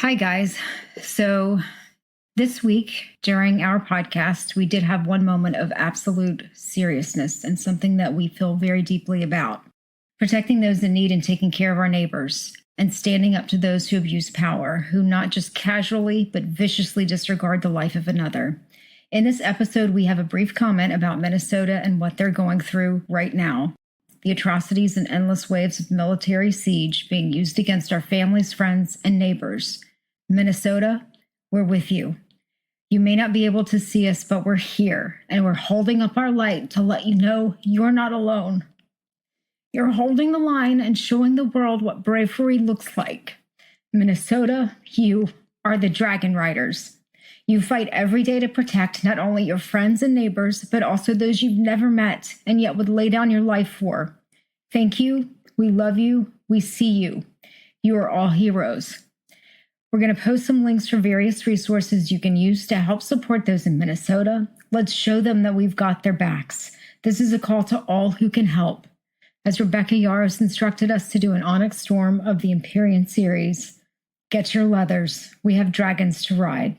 Hi, guys. So this week during our podcast, we did have one moment of absolute seriousness and something that we feel very deeply about. Protecting those in need and taking care of our neighbors and standing up to those who abuse power, who not just casually but viciously disregard the life of another. In this episode, we have a brief comment about Minnesota and what they're going through right now. The atrocities and endless waves of military siege being used against our families, friends, and neighbors. Minnesota, we're with you. You may not be able to see us, but we're here, and we're holding up our light to let you know you're not alone. You're holding the line and showing the world what bravery looks like. Minnesota, you are the Dragon Riders. You fight every day to protect not only your friends and neighbors, but also those you've never met and yet would lay down your life for. Thank you. We love you. We see you. You are all heroes. We're going to post some links for various resources you can use to help support those in Minnesota. Let's show them that we've got their backs. This is a call to all who can help. As Rebecca Yaros instructed us to do an Onyx Storm of the Empyrean series, get your leathers. We have dragons to ride.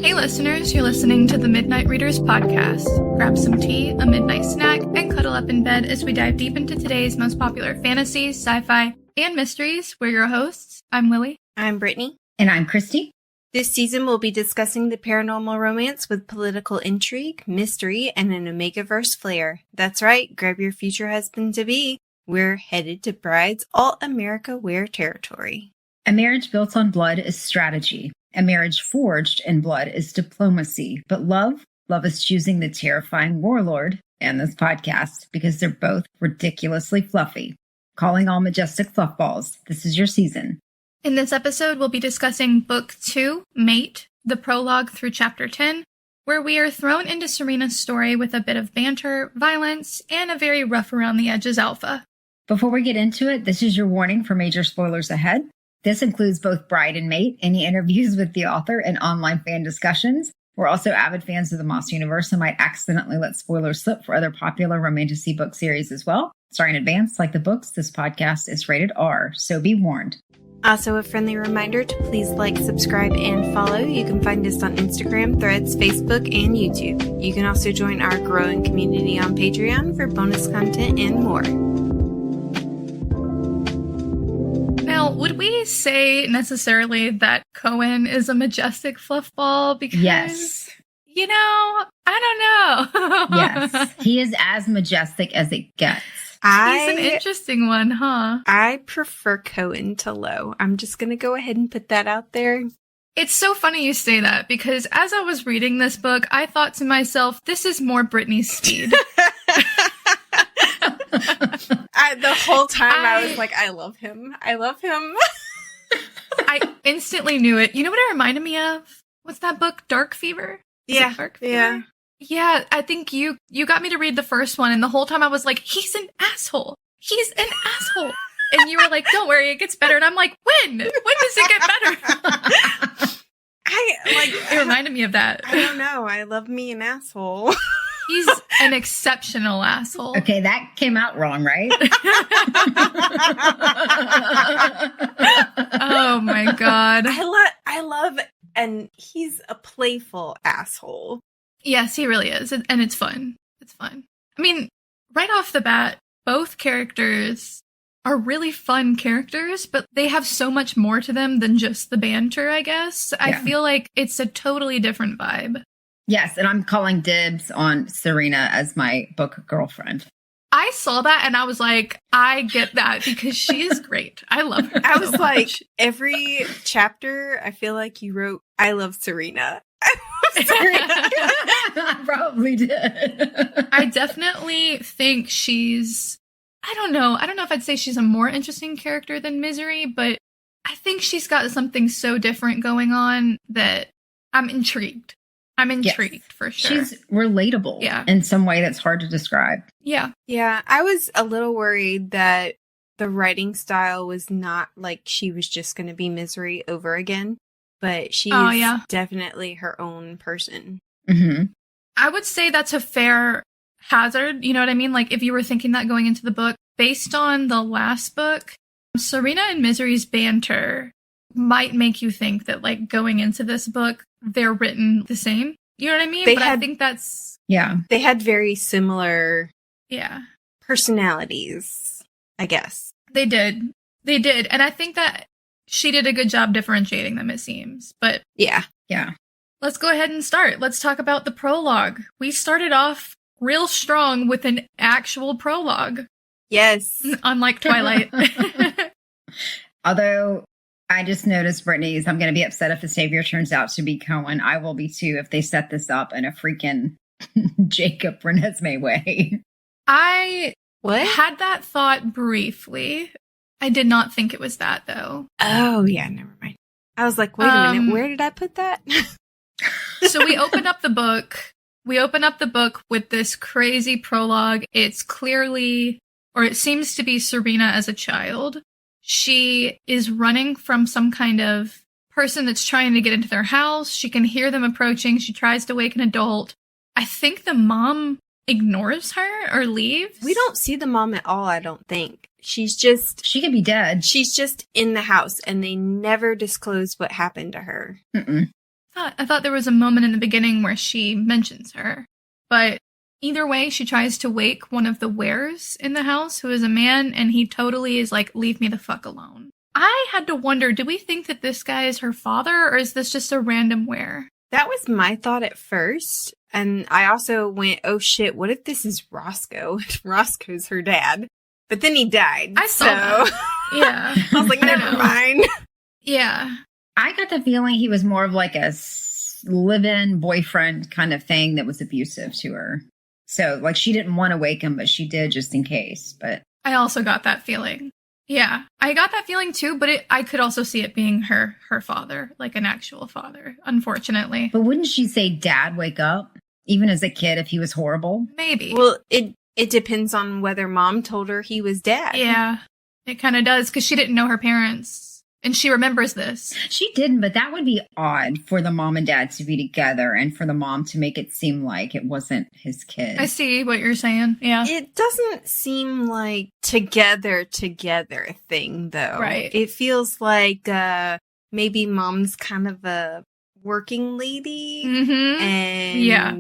Hey listeners, you're listening to the Midnight Readers podcast. Grab some tea, a midnight snack, and cuddle up in bed as we dive deep into today's most popular fantasies, sci-fi, and mysteries. We're your hosts. I'm Lily. I'm Brittany. And I'm Christy. This season we'll be discussing the paranormal romance with political intrigue, mystery, and an Omegaverse flair. That's right, grab your future husband-to-be. We're headed to Bride's All-America Wear territory. A marriage built on blood is strategy. A marriage forged in blood is diplomacy. But love is choosing the terrifying warlord and this podcast because they're both ridiculously fluffy. Calling all majestic fluffballs. This is your season. In this episode, we'll be discussing Book 2, Mate, the prologue through Chapter 10, where we are thrown into Serena's story with a bit of banter, violence, and a very rough-around-the-edges alpha. Before we get into it, this is your warning for major spoilers ahead. This includes both Bride and Mate, any interviews with the author, and online fan discussions. We're also avid fans of the Moss universe and might accidentally let spoilers slip for other popular romantasy book series as well. Sorry in advance, like the books, this podcast is rated R, so be warned. Also, a friendly reminder to please like, subscribe, and follow. You can find us on Instagram, Threads, Facebook, and YouTube. You can also join our growing community on Patreon for bonus content and more. Now, would we say necessarily that Koen is a majestic fluffball? Because, Yes. I don't know. Yes. He is as majestic as it gets. He's an interesting one, huh? I prefer Koen to Low. I'm just going to go ahead and put that out there. It's so funny you say that, because as I was reading this book, I thought to myself, this is more Brittany's speed. The whole time I was like, I love him. I love him. I instantly knew it. You know what it reminded me of? What's that book? Dark Fever? Yeah. Dark Fever? Yeah. Yeah, I think you got me to read the first one, and the whole time I was like, he's an asshole. He's an asshole. And you were like, don't worry, it gets better. And I'm like, when? When does it get better? It reminded me of that. I don't know. I love me an asshole. He's an exceptional asshole. Okay, that came out wrong, right? Oh my God. I love, and he's a playful asshole. Yes, he really is. And it's fun. It's fun. I mean, right off the bat, both characters are really fun characters, but they have so much more to them than just the banter, I guess. Yeah. I feel like it's a totally different vibe. Yes, and I'm calling dibs on Serena as my book girlfriend. I saw that and I was like, I get that because she is great. I love her. I was like, every chapter, I feel like you wrote, I love Serena. I probably did. I definitely think she's, I don't know if I'd say she's a more interesting character than Misery, but I think she's got something so different going on that I'm intrigued. For sure. She's relatable in some way that's hard to describe. Yeah. Yeah, I was a little worried that the writing style was not like she was just going to be Misery over again. but she's definitely her own person. Mm-hmm. I would say that's a fair hazard. You know what I mean? Like, if you were thinking that going into the book, based on the last book, Serena and Misery's banter might make you think that, like, going into this book, they're written the same. You know what I mean? I think that's... Yeah. They had very similar personalities, I guess. They did. They did. And I think that she did a good job differentiating them, it seems. But yeah. Let's go ahead and start. Let's talk about the prologue. We started off real strong with an actual prologue. Yes. Unlike Twilight. Although I just noticed, Brittany's, I'm going to be upset if the savior turns out to be Koen. I will be too if they set this up in a freaking Jacob Renesmee way. I had that thought briefly. I did not think it was that, though. Oh, yeah, never mind. I was like, wait a minute, where did I put that? So we open up the book. We open up the book with this crazy prologue. It's clearly, or it seems to be Serena as a child. She is running from some kind of person that's trying to get into their house. She can hear them approaching. She tries to wake an adult. I think the mom ignores her or leaves. We don't see the mom at all, I don't think. She could be dead. She's just in the house, and they never disclose what happened to her. Mm-mm. I thought there was a moment in the beginning where she mentions her. But either way, she tries to wake one of the wares in the house, who is a man, and he totally is like, leave me the fuck alone. I had to wonder, do we think that this guy is her father, or is this just a random were? That was my thought at first. And I also went, oh shit, what if this is Roscoe? Roscoe's her dad. But then he died. I saw that. Yeah. I was like, never mind. Yeah. I got the feeling he was more of like a live-in boyfriend kind of thing that was abusive to her. So, like, she didn't want to wake him, but she did just in case. But I also got that feeling. Yeah, I got that feeling too, but I could also see it being her father, like an actual father, unfortunately. But wouldn't she say, Dad, wake up? Even as a kid, if he was horrible? Maybe. Well, it depends on whether mom told her he was dad. Yeah, it kind of does, because she didn't know her parents. And she remembers this. She didn't, but that would be odd for the mom and dad to be together and for the mom to make it seem like it wasn't his kid. I see what you're saying. Yeah. It doesn't seem like together thing, though. Right. It feels like maybe mom's kind of a working lady. Mm-hmm. And yeah.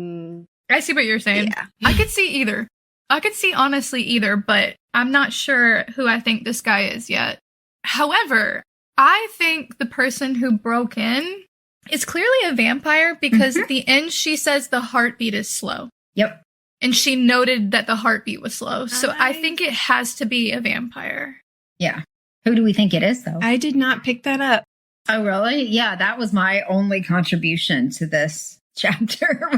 I see what you're saying. Yeah. I could see either. I could see honestly either, but I'm not sure who I think this guy is yet. However, I think the person who broke in is clearly a vampire because at the end she says the heartbeat is slow. Yep. And she noted that the heartbeat was slow. So I think it has to be a vampire. Yeah. Who do we think it is, though? I did not pick that up. Oh, really? Yeah, that was my only contribution to this chapter.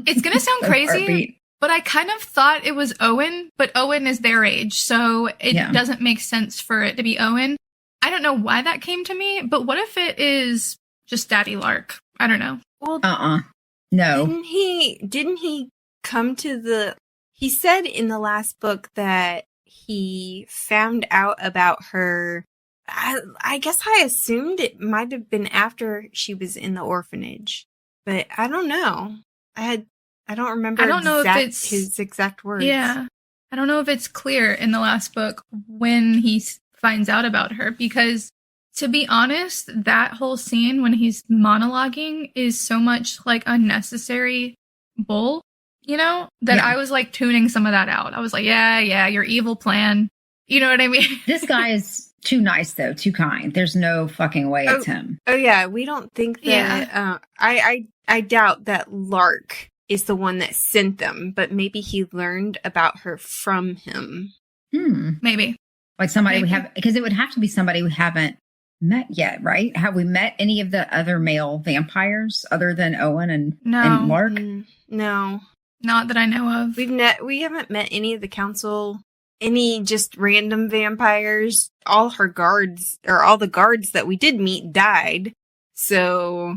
It's going to sound crazy, heartbeat. but I kind of thought it was Owen, but Owen is their age. So it doesn't make sense for it to be Owen. I don't know why that came to me, but what if it is just Daddy Lark? I don't know. Well, no. Didn't he come to he said in the last book that he found out about her. I guess I assumed it might have been after she was in the orphanage, but I don't know. I don't remember. I don't know if it's his exact words. Yeah. I don't know if it's clear in the last book when he finds out about her, because to be honest, that whole scene when he's monologuing is so much like unnecessary bull, that I was like tuning some of that out. I was like, yeah, your evil plan. You know what I mean? This guy is too nice, though, too kind. There's no fucking way it's him. Oh, yeah. We don't think that. Yeah. I doubt that Lark is the one that sent them, but maybe he learned about her from him. Maybe. Like somebody we have, because it would have to be somebody we haven't met yet, right? Have we met any of the other male vampires other than Owen and Lark? No. Not that I know of. We haven't met any of the council, any just random vampires. All the guards that we did meet died. So.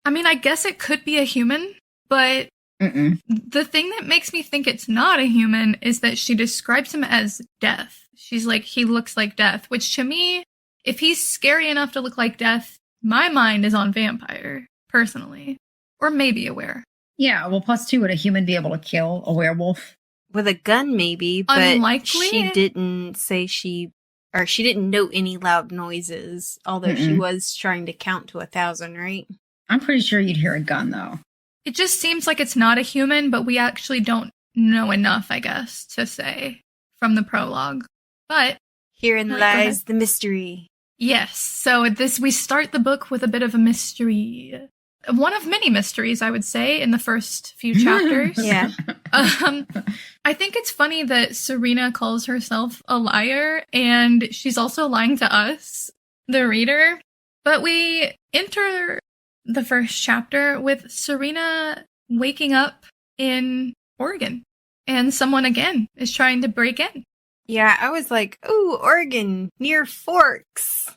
I mean, I guess it could be a human, but the thing that makes me think it's not a human is that she describes him as death. She's like, he looks like death, which to me, if he's scary enough to look like death, my mind is on vampire, personally. Or maybe a were. Yeah, well, plus 2, would a human be able to kill a werewolf? With a gun, maybe, but Unlikely. she didn't say she didn't note any loud noises, although she was trying to count to 1,000, right? I'm pretty sure you'd hear a gun, though. It just seems like it's not a human, but we actually don't know enough, I guess, to say from the prologue. But herein lies the mystery. Yes, so we start the book with a bit of a mystery. One of many mysteries, I would say, in the first few chapters. Yeah. I think it's funny that Serena calls herself a liar, and she's also lying to us, the reader. But we enter the first chapter with Serena waking up in Oregon, and someone again is trying to break in. Yeah, I was like, ooh, Oregon, near Forks.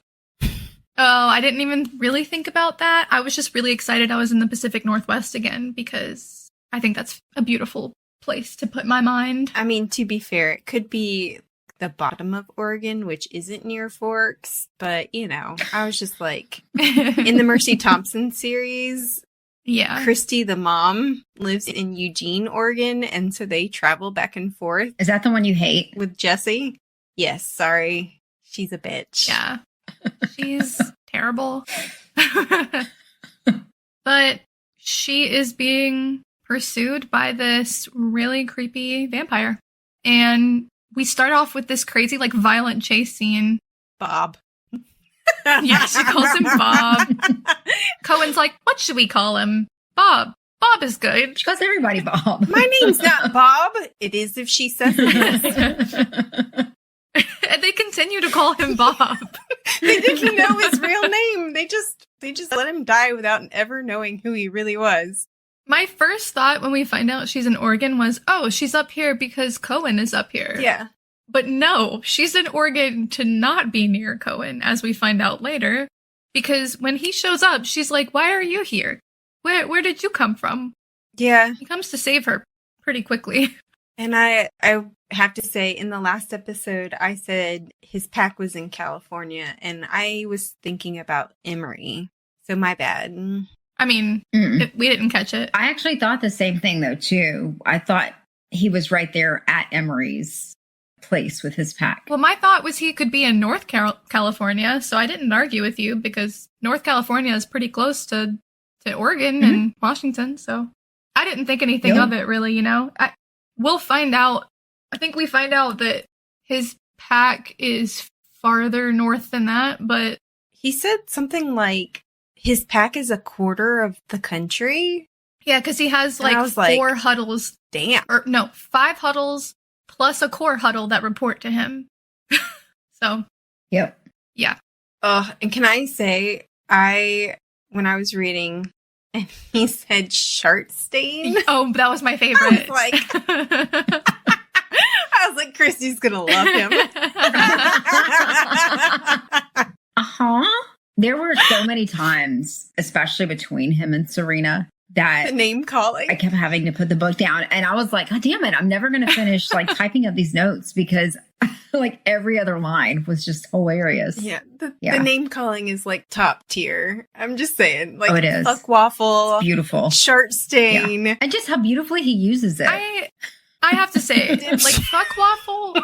Oh, I didn't even really think about that. I was just really excited I was in the Pacific Northwest again, because I think that's a beautiful place to put my mind. I mean, to be fair, it could be the bottom of Oregon, which isn't near Forks, but, I was just like, in the Mercy Thompson series, yeah, Christy, the mom, lives in Eugene, Oregon, and so they travel back and forth. Is that the one you hate? With Jessie? Yes, sorry. She's a bitch. Yeah. She's terrible. But she is being pursued by this really creepy vampire. And we start off with this crazy, violent chase scene. Bob. Yeah, she calls him Bob. Koen's like, what should we call him? Bob. Bob is good. She calls everybody Bob. My name's not Bob. It is if she says it is. And they continue to call him Bob. They didn't know his real name. They just let him die without ever knowing who he really was. My first thought when we find out she's in Oregon was, oh, she's up here because Koen is up here. Yeah. But no, she's in Oregon to not be near Koen, as we find out later. Because when he shows up, she's like, why are you here? Where did you come from? Yeah. He comes to save her pretty quickly. And I have to say, in the last episode, I said his pack was in California, and I was thinking about Emory. So my bad. I mean, we didn't catch it. I actually thought the same thing, though, too. I thought he was right there at Emory's place with his pack. Well, my thought was he could be in North California, so I didn't argue with you, because North California is pretty close to Oregon and Washington, so I didn't think anything of it, really, We'll find out. I think we find out that his pack is farther north than that, but... He said something like his pack is a quarter of the country? Yeah, because he has 4 huddles. Damn. Or no, 5 huddles plus a core huddle that report to him. So... Yep. Yeah. And can I say, when I was reading... And he said shart stain. Oh, that was my favorite. I was like, Christy's gonna love him. There were so many times, especially between him and Serena, that the name calling. I kept having to put the book down. And I was like, God damn it, I'm never gonna finish typing up these notes, because every other line was just hilarious. Yeah. The name calling is top tier. I'm just saying. It is. Fuck waffle. It's beautiful. Shart stain. Yeah. And just how beautifully he uses it. I have to say, fuck waffle.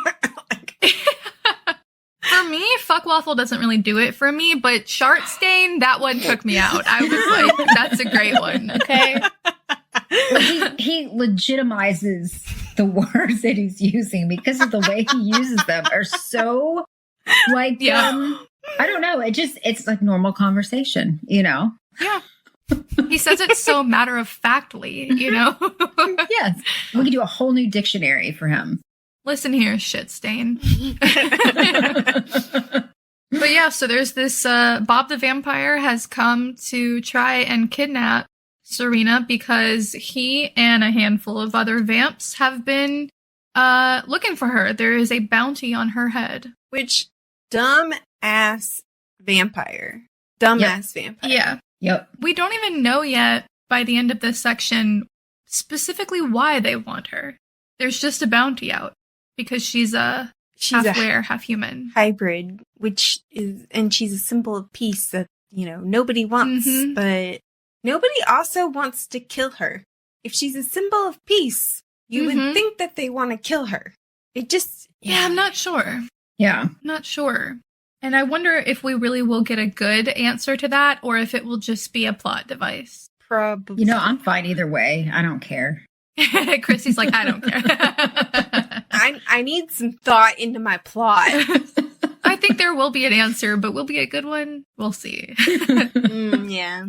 For me, fuck waffle doesn't really do it for me, but shart stain, that one took me out. I was like, that's a great one. Okay. He legitimizes the words that he's using, because of the way he uses them are so I don't know. It's like normal conversation, Yeah. He says it so matter-of-factly, Yes. We could do a whole new dictionary for him. Listen here, shit stain. But yeah, so there's this, Bob the Vampire has come to try and kidnap Serena, because he and a handful of other vamps have been looking for her. There is a bounty on her head. Which, dumb-ass vampire. Dumbass vampire. Yeah. Yep. We don't even know yet, by the end of this section, specifically why they want her. There's just a bounty out, because she's half were, half human. Hybrid, and she's a symbol of peace that, nobody wants, but nobody also wants to kill her. If she's a symbol of peace, you would think that they want to kill her. It just... Yeah, I'm not sure. Yeah. Not sure. And I wonder if we really will get a good answer to that, or if it will just be a plot device. Probably. I'm fine either way. I don't care. Chrissy's like, I don't care. I need some thought into my plot. I think there will be an answer, but will it be a good one? We'll see. Yeah.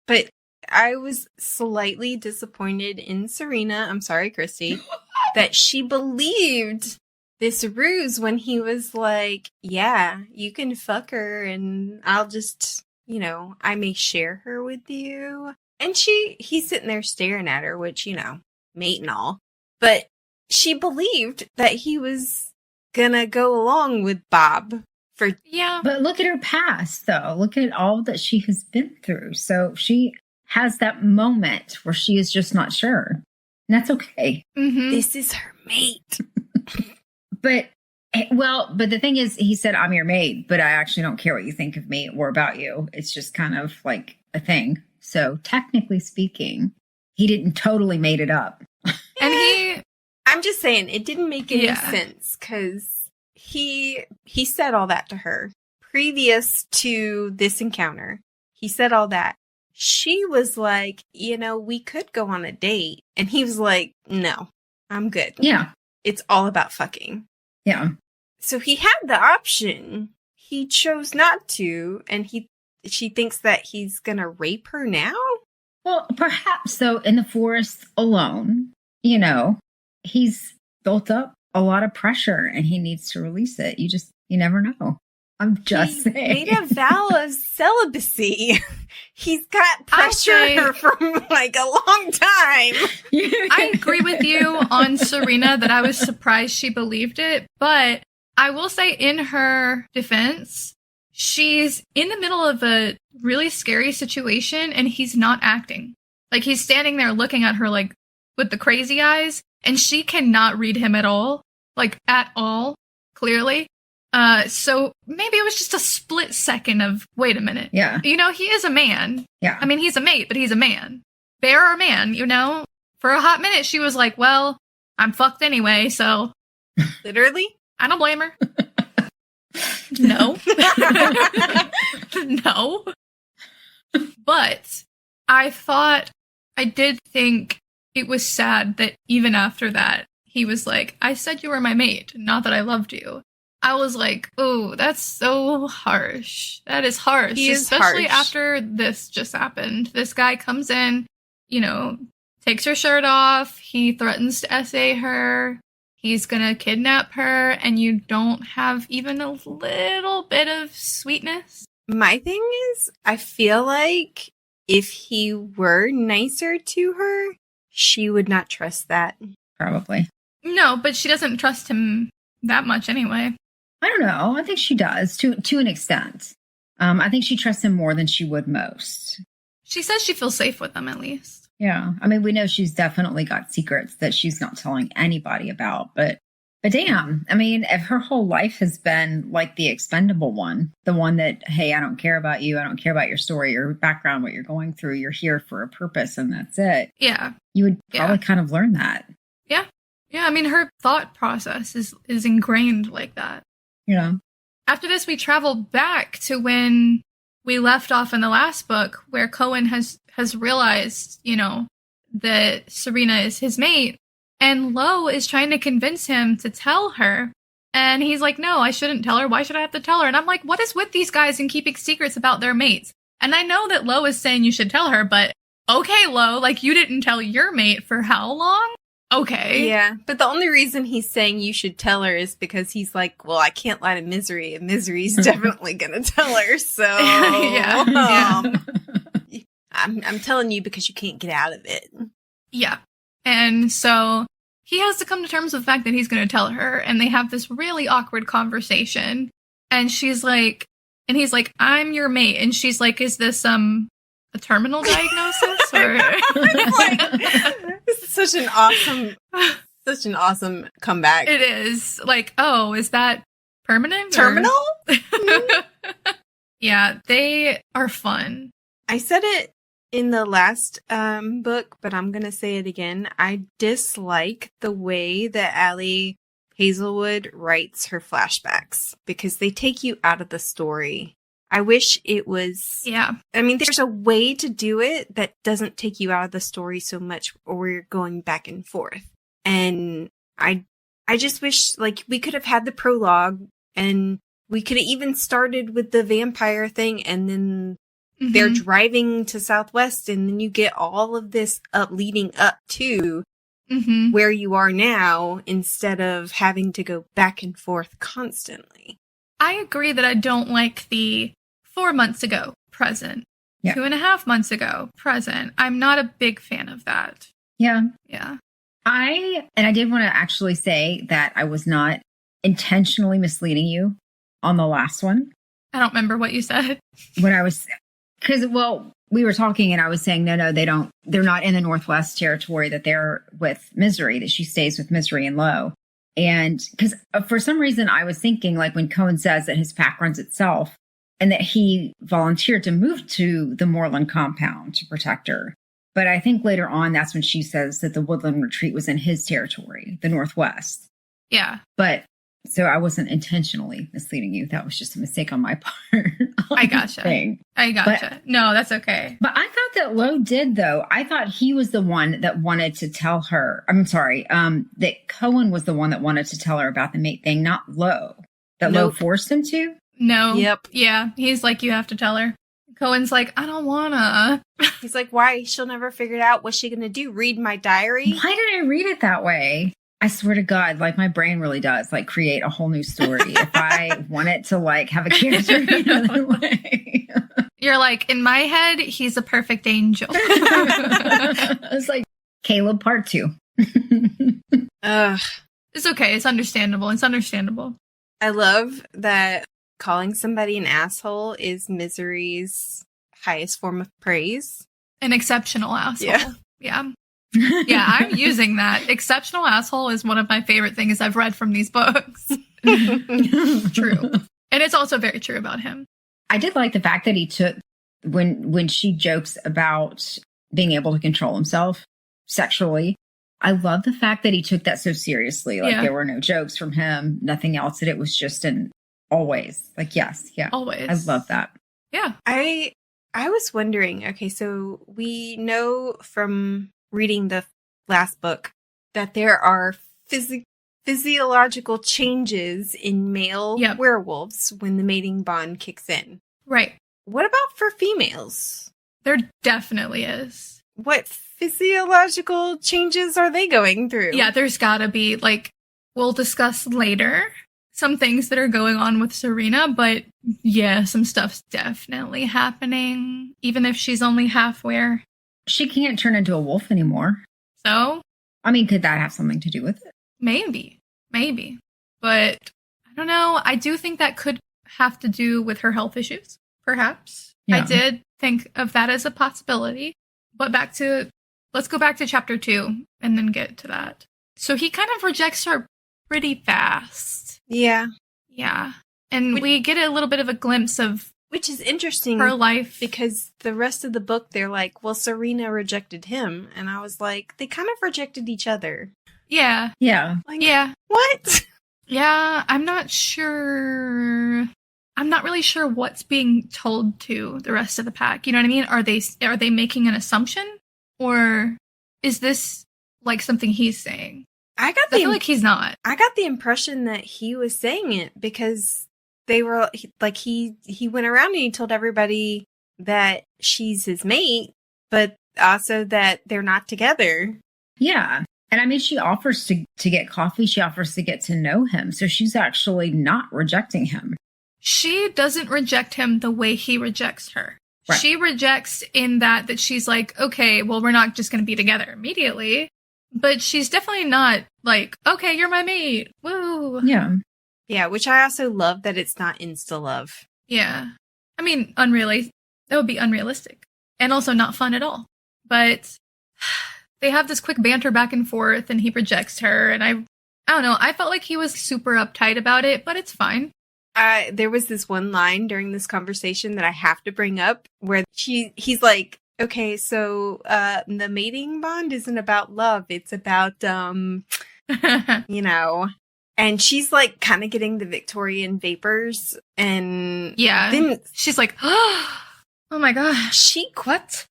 But I was slightly disappointed in Serena. I'm sorry, Christy. That she believed this ruse when he was like, yeah, you can fuck her and I'll just, I may share her with you. And he's sitting there staring at her, which, mate and all. But she believed that he was gonna go along with Bob for... Yeah. But look at her past, though. Look at all that she has been through. So she has that moment where she is just not sure. And that's okay. This is her mate. But the thing is, he said, I'm your mate, but I actually don't care what you think of me or about you. It's just kind of like a thing. So technically speaking, he didn't totally made it up. And I'm just saying, it didn't make any sense because he said all that to her previous to this encounter. He said all that. She was like, we could go on a date. And he was like, no, I'm good. Yeah. It's all about fucking. Yeah. So he had the option. He chose not to. And she thinks that he's going to rape her now? Well, perhaps so in the forest alone, he's built up a lot of pressure and he needs to release it. You never know. I'm just saying. He made a vow of celibacy. He's got pressure from like a long time. I agree with you on Serena that I was surprised she believed it. But I will say in her defense, she's in the middle of a really scary situation and he's not acting. Like he's standing there looking at her like with the crazy eyes and she cannot read him at all. Like at all, clearly. So maybe it was just a split second of, wait a minute. Yeah. He is a man. Yeah. I mean, he's a mate, but he's a man. Bear or man, For a hot minute, she was like, well, I'm fucked anyway, so. Literally? I don't blame her. No. No. But I did think it was sad that even after that, he was like, I said you were my mate, not that I loved you. I was like, oh, that's so harsh. That is harsh. Especially after this just happened. This guy comes in, takes her shirt off. He threatens to essay her. He's gonna kidnap her. And you don't have even a little bit of sweetness. My thing is, I feel like if he were nicer to her, she would not trust that. Probably. No, but she doesn't trust him that much anyway. I don't know. I think she does to an extent. I think she trusts him more than she would most. She says she feels safe with him at least. Yeah. I mean, we know she's definitely got secrets that she's not telling anybody about. But damn, I mean, if her whole life has been like the expendable one, the one that, hey, I don't care about you. I don't care about your story, your background, what you're going through. You're here for a purpose and that's it. Yeah. You would probably kind of learn that. Yeah. Yeah. I mean, her thought process is ingrained like that. After this, we travel back to when we left off in the last book, where Koen has realized, that Serena is his mate, and Lo is trying to convince him to tell her. And he's like, no, I shouldn't tell her. Why should I have to tell her? And I'm like, what is with these guys and keeping secrets about their mates? And I know that Lo is saying you should tell her, but okay, Lo, like you didn't tell your mate for how long? Okay. Yeah, but the only reason he's saying you should tell her is because he's like, well, I can't lie to Misery, and Misery's definitely gonna tell her, so... Yeah. I'm telling you because you can't get out of it. Yeah. And so he has to come to terms with the fact that he's gonna tell her, and they have this really awkward conversation, and she's like... And he's like, I'm your mate, and she's like, is this, a terminal diagnosis, or... This is such an awesome comeback. It is. Like, oh, is that permanent? Terminal? Yeah, they are fun. I said it in the last book, but I'm going to say it again. I dislike the way that Allie Hazelwood writes her flashbacks because they take you out of the story. I wish it was... Yeah. I mean, there's a way to do it that doesn't take you out of the story so much or you're going back and forth. And I just wish, like, we could have had the prologue and we could have even started with the vampire thing and then they're driving to Southwest and then you get all of this leading up to where you are now instead of having to go back and forth constantly. I agree that I don't like the 4 months ago, present. Yeah. 2.5 months ago, present. I'm not a big fan of that. Yeah. Yeah. I did want to actually say that I was not intentionally misleading you on the last one. I don't remember what you said. Because, we were talking and I was saying, no, they're not in the Northwest territory, that they're with Misery, that she stays with Misery and Low. And because for some reason I was thinking, like when Koen says that his pack runs itself and that he volunteered to move to the Moreland compound to protect her. But I think later on, that's when she says that the Woodland Retreat was in his territory, the Northwest. Yeah. But so I wasn't intentionally misleading you. That was just a mistake on my part. I gotcha. No, that's okay. But I thought that Lowe did, though. I thought he was the one that wanted to tell her. I'm sorry, that Koen was the one that wanted to tell her about the mate thing, not Lowe. That Lowe forced him to? No. Yep. Yeah. He's like, you have to tell her. Koen's like, I don't wanna. He's like, why? She'll never figure it out. What's she gonna do? Read my diary? Why did I read it that way? I swear to God, like my brain really does like create a whole new story. If I want it to like have a character another way. You're like, in my head, he's a perfect angel. It's like Caleb part 2. Ugh. It's okay. It's understandable. I love that calling somebody an asshole is Misery's highest form of praise. An exceptional asshole. Yeah. Yeah, I'm using that. Exceptional asshole is one of my favorite things I've read from these books. True. And it's also very true about him. I did like the fact that he took, when she jokes about being able to control himself sexually, I love the fact that he took that so seriously. Like there were no jokes from him, nothing else, that it was just an always. Like, yes, yeah. Always. I love that. Yeah. I was wondering, okay, so we know from reading the last book that there are physiological changes in male werewolves when the mating bond kicks in. Right. What about for females? There definitely is. What physiological changes are they going through? Yeah, there's gotta be, like, we'll discuss later some things that are going on with Serena, but yeah, some stuff's definitely happening, even if she's only half-were. She can't turn into a wolf anymore. So? I mean, could that have something to do with it? Maybe. But I don't know. I do think that could have to do with her health issues, perhaps. Yeah. I did think of that as a possibility. But let's go back to chapter 2 and then get to that. So he kind of rejects her pretty fast. Yeah. Yeah. And we get a little bit of a glimpse of which is interesting. Her life. Because the rest of the book, they're like, well, Serena rejected him. And I was like, they kind of rejected each other. Yeah. Yeah. Like, yeah. What? Yeah, I'm not sure. I'm not really sure what's being told to the rest of the pack. You know what I mean? Are they making an assumption? Or is this like something he's saying? I feel like he's not. I got the impression that he was saying it because they were like, he went around and he told everybody that she's his mate, but also that they're not together. Yeah. And I mean, she offers to get coffee. She offers to get to know him. So she's actually not rejecting him. She doesn't reject him the way he rejects her. Right. She rejects in that she's like, okay, well, we're not just going to be together immediately. But she's definitely not like, okay, you're my mate. Woo. Yeah. Yeah, which I also love that it's not insta-love. Yeah. I mean, that would be unrealistic. And also not fun at all. But they have this quick banter back and forth, and he rejects her. And I don't know, I felt like he was super uptight about it, but it's fine. There was this one line during this conversation that I have to bring up where he's like, okay, so the mating bond isn't about love. It's about, you know, and she's like kind of getting the Victorian vapors. And then she's like, oh my God. She quips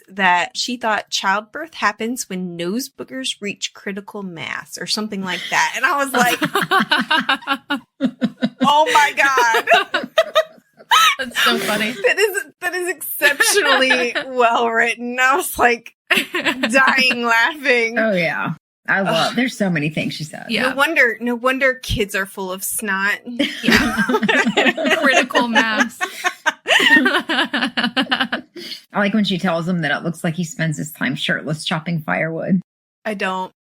that she thought childbirth happens when nose boogers reach critical mass or something like that. And I was like, oh my God. That's so funny. That is exceptionally well written. I was like dying laughing. Oh yeah. There's so many things she said. Yeah. No wonder kids are full of snot. Yeah. Critical mass. I like when she tells him that it looks like he spends his time shirtless chopping firewood. I don't.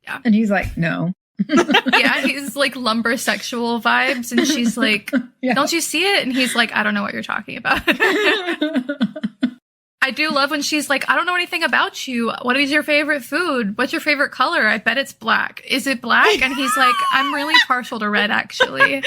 Yeah. And he's like, no. Yeah, he's like lumbersexual vibes. And she's like, don't you see it? And he's like, I don't know what you're talking about. I do love when she's like, I don't know anything about you. What is your favorite food? What's your favorite color? I bet it's black. Is it black? And he's like, I'm really partial to red, actually.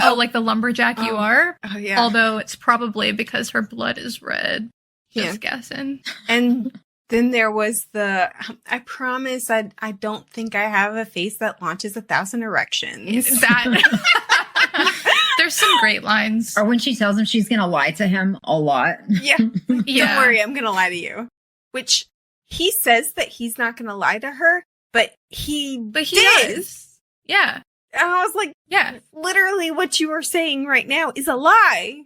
Oh, like the lumberjack you are? Oh, yeah. Although it's probably because her blood is red. Just guessing. And then there was I promise I don't think I have a face that launches 1,000 erections. There's some great lines. Or when she tells him she's going to lie to him a lot. Yeah. Don't worry, I'm going to lie to you. Which he says that he's not going to lie to her, but he does. Yeah. And I was like, yeah, literally what you are saying right now is a lie.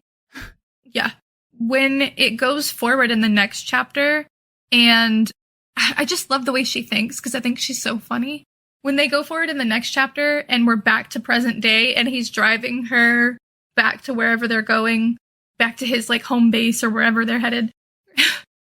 Yeah. When it goes forward in the next chapter, and I just love the way she thinks because I think she's so funny. When they go forward in the next chapter and we're back to present day and he's driving her back to wherever they're going, back to his like home base or wherever they're headed,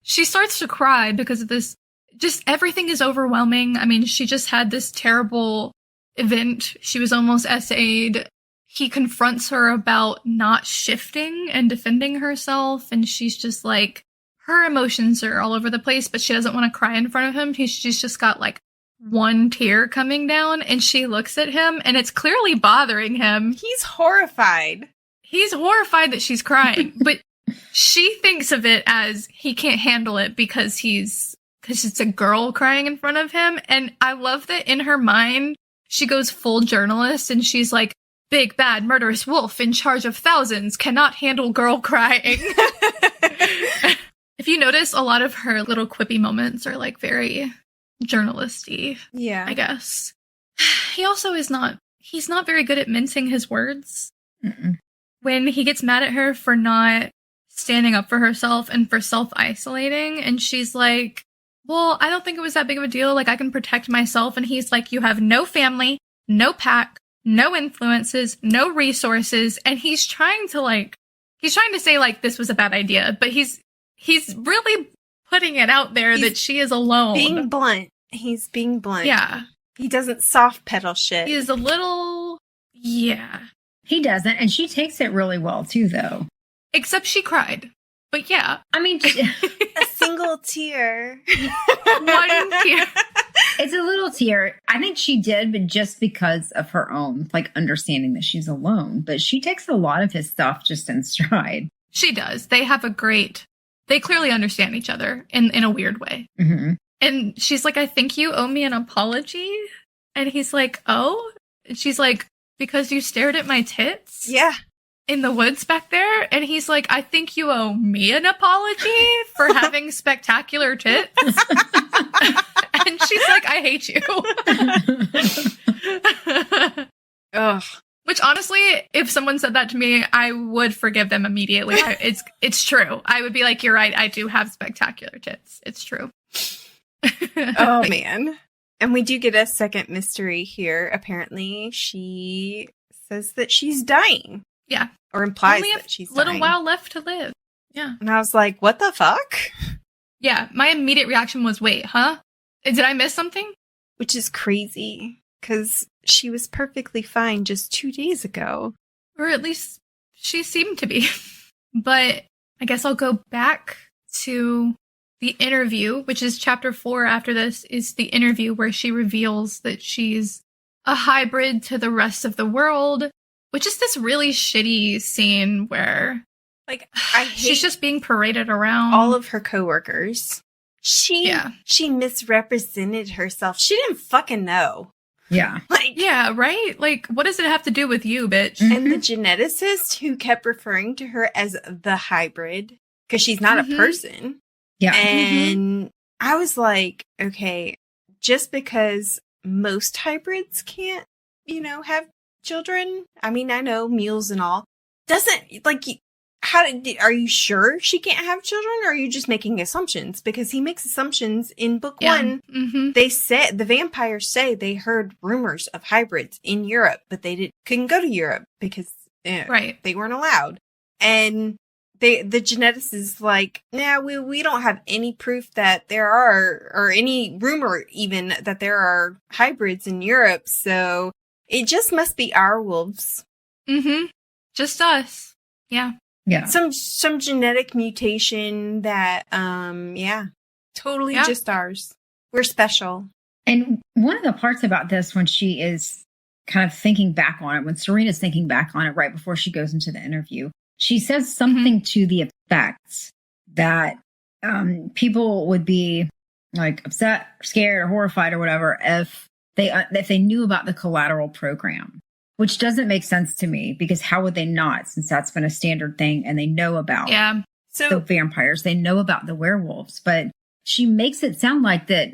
she starts to cry because of this. Just everything is overwhelming. I mean, she just had this terrible event. She was almost SA'd. He confronts her about not shifting and defending herself. And she's just like, her emotions are all over the place, but she doesn't want to cry in front of him. She's just got like one tear coming down and she looks at him and it's clearly bothering him. He's horrified. He's horrified that she's crying, but she thinks of it as he can't handle it because it's a girl crying in front of him. And I love that in her mind, she goes full journalist and she's like, big, bad, murderous wolf in charge of thousands cannot handle girl crying. If you notice, a lot of her little quippy moments are like very journalisty. Yeah. I guess. He also he's not very good at mincing his words. Mm-mm. When he gets mad at her for not standing up for herself and for self-isolating, and she's like, well, I don't think it was that big of a deal. Like, I can protect myself. And he's like, you have no family, no pack, no influences, no resources. And he's trying to say, like, this was a bad idea. But he's really putting it out there that she is alone. Being blunt. He's being blunt. Yeah. He doesn't soft pedal shit. He is a little... Yeah. He doesn't. And she takes it really well, too, though. Except she cried. But yeah. I mean... a single tear. One tear. It's a little tear. I think she did, but just because of her own, like, understanding that she's alone. But she takes a lot of his stuff just in stride. She does. They have they clearly understand each other in a weird way. Mm-hmm. And she's like, I think you owe me an apology. And he's like, oh? And she's like, because you stared at my tits? Yeah. In the woods back there? And he's like, I think you owe me an apology for having spectacular tits. And she's like, I hate you. Ugh. Which honestly, if someone said that to me, I would forgive them immediately. It's true. I would be like, you're right. I do have spectacular tits. It's true. Oh, man. And we do get a second mystery here. Apparently, she says that she's dying. Yeah. Or implies Only that she's a little dying. while left to live. Yeah. And I was like, what the fuck? Yeah. My immediate reaction was, wait, huh? Did I miss something? Which is crazy. Because she was perfectly fine just 2 days ago. Or at least she seemed to be. But I guess I'll go back to the interview, which is chapter 4 after this, is the interview where she reveals that she's a hybrid to the rest of the world, which is this really shitty scene where Like, I hate she's just being paraded around. all of her coworkers. She misrepresented herself. She didn't fucking know. Yeah. Like, Yeah, right? Like, what does it have to do with you, bitch? and the geneticist who kept referring to her as the hybrid, because she's not a person. Yeah. And I was like, okay, just because most hybrids can't, have children. I mean, I know mules and all. Doesn't, like, are you sure she can't have children, or are you just making assumptions? Because he makes assumptions in book one. Mm-hmm. They said, the vampires say they heard rumors of hybrids in Europe, but they couldn't go to Europe because they weren't allowed. And the geneticist is like, nah, we don't have any proof that there are, or any rumor even that there are hybrids in Europe. So it just must be our wolves. Mm-hmm. Just us. Yeah. Yeah. Some genetic mutation that, totally just ours. We're special. And one of the parts about this, when she is kind of thinking back on it, when Serena's thinking back on it right before she goes into the interview, she says something to the effect that people would be like upset, scared, or horrified or whatever if they knew about the collateral program. Which doesn't make sense to me, because how would they not, since that's been a standard thing and they know about the vampires, they know about the werewolves. But she makes it sound like that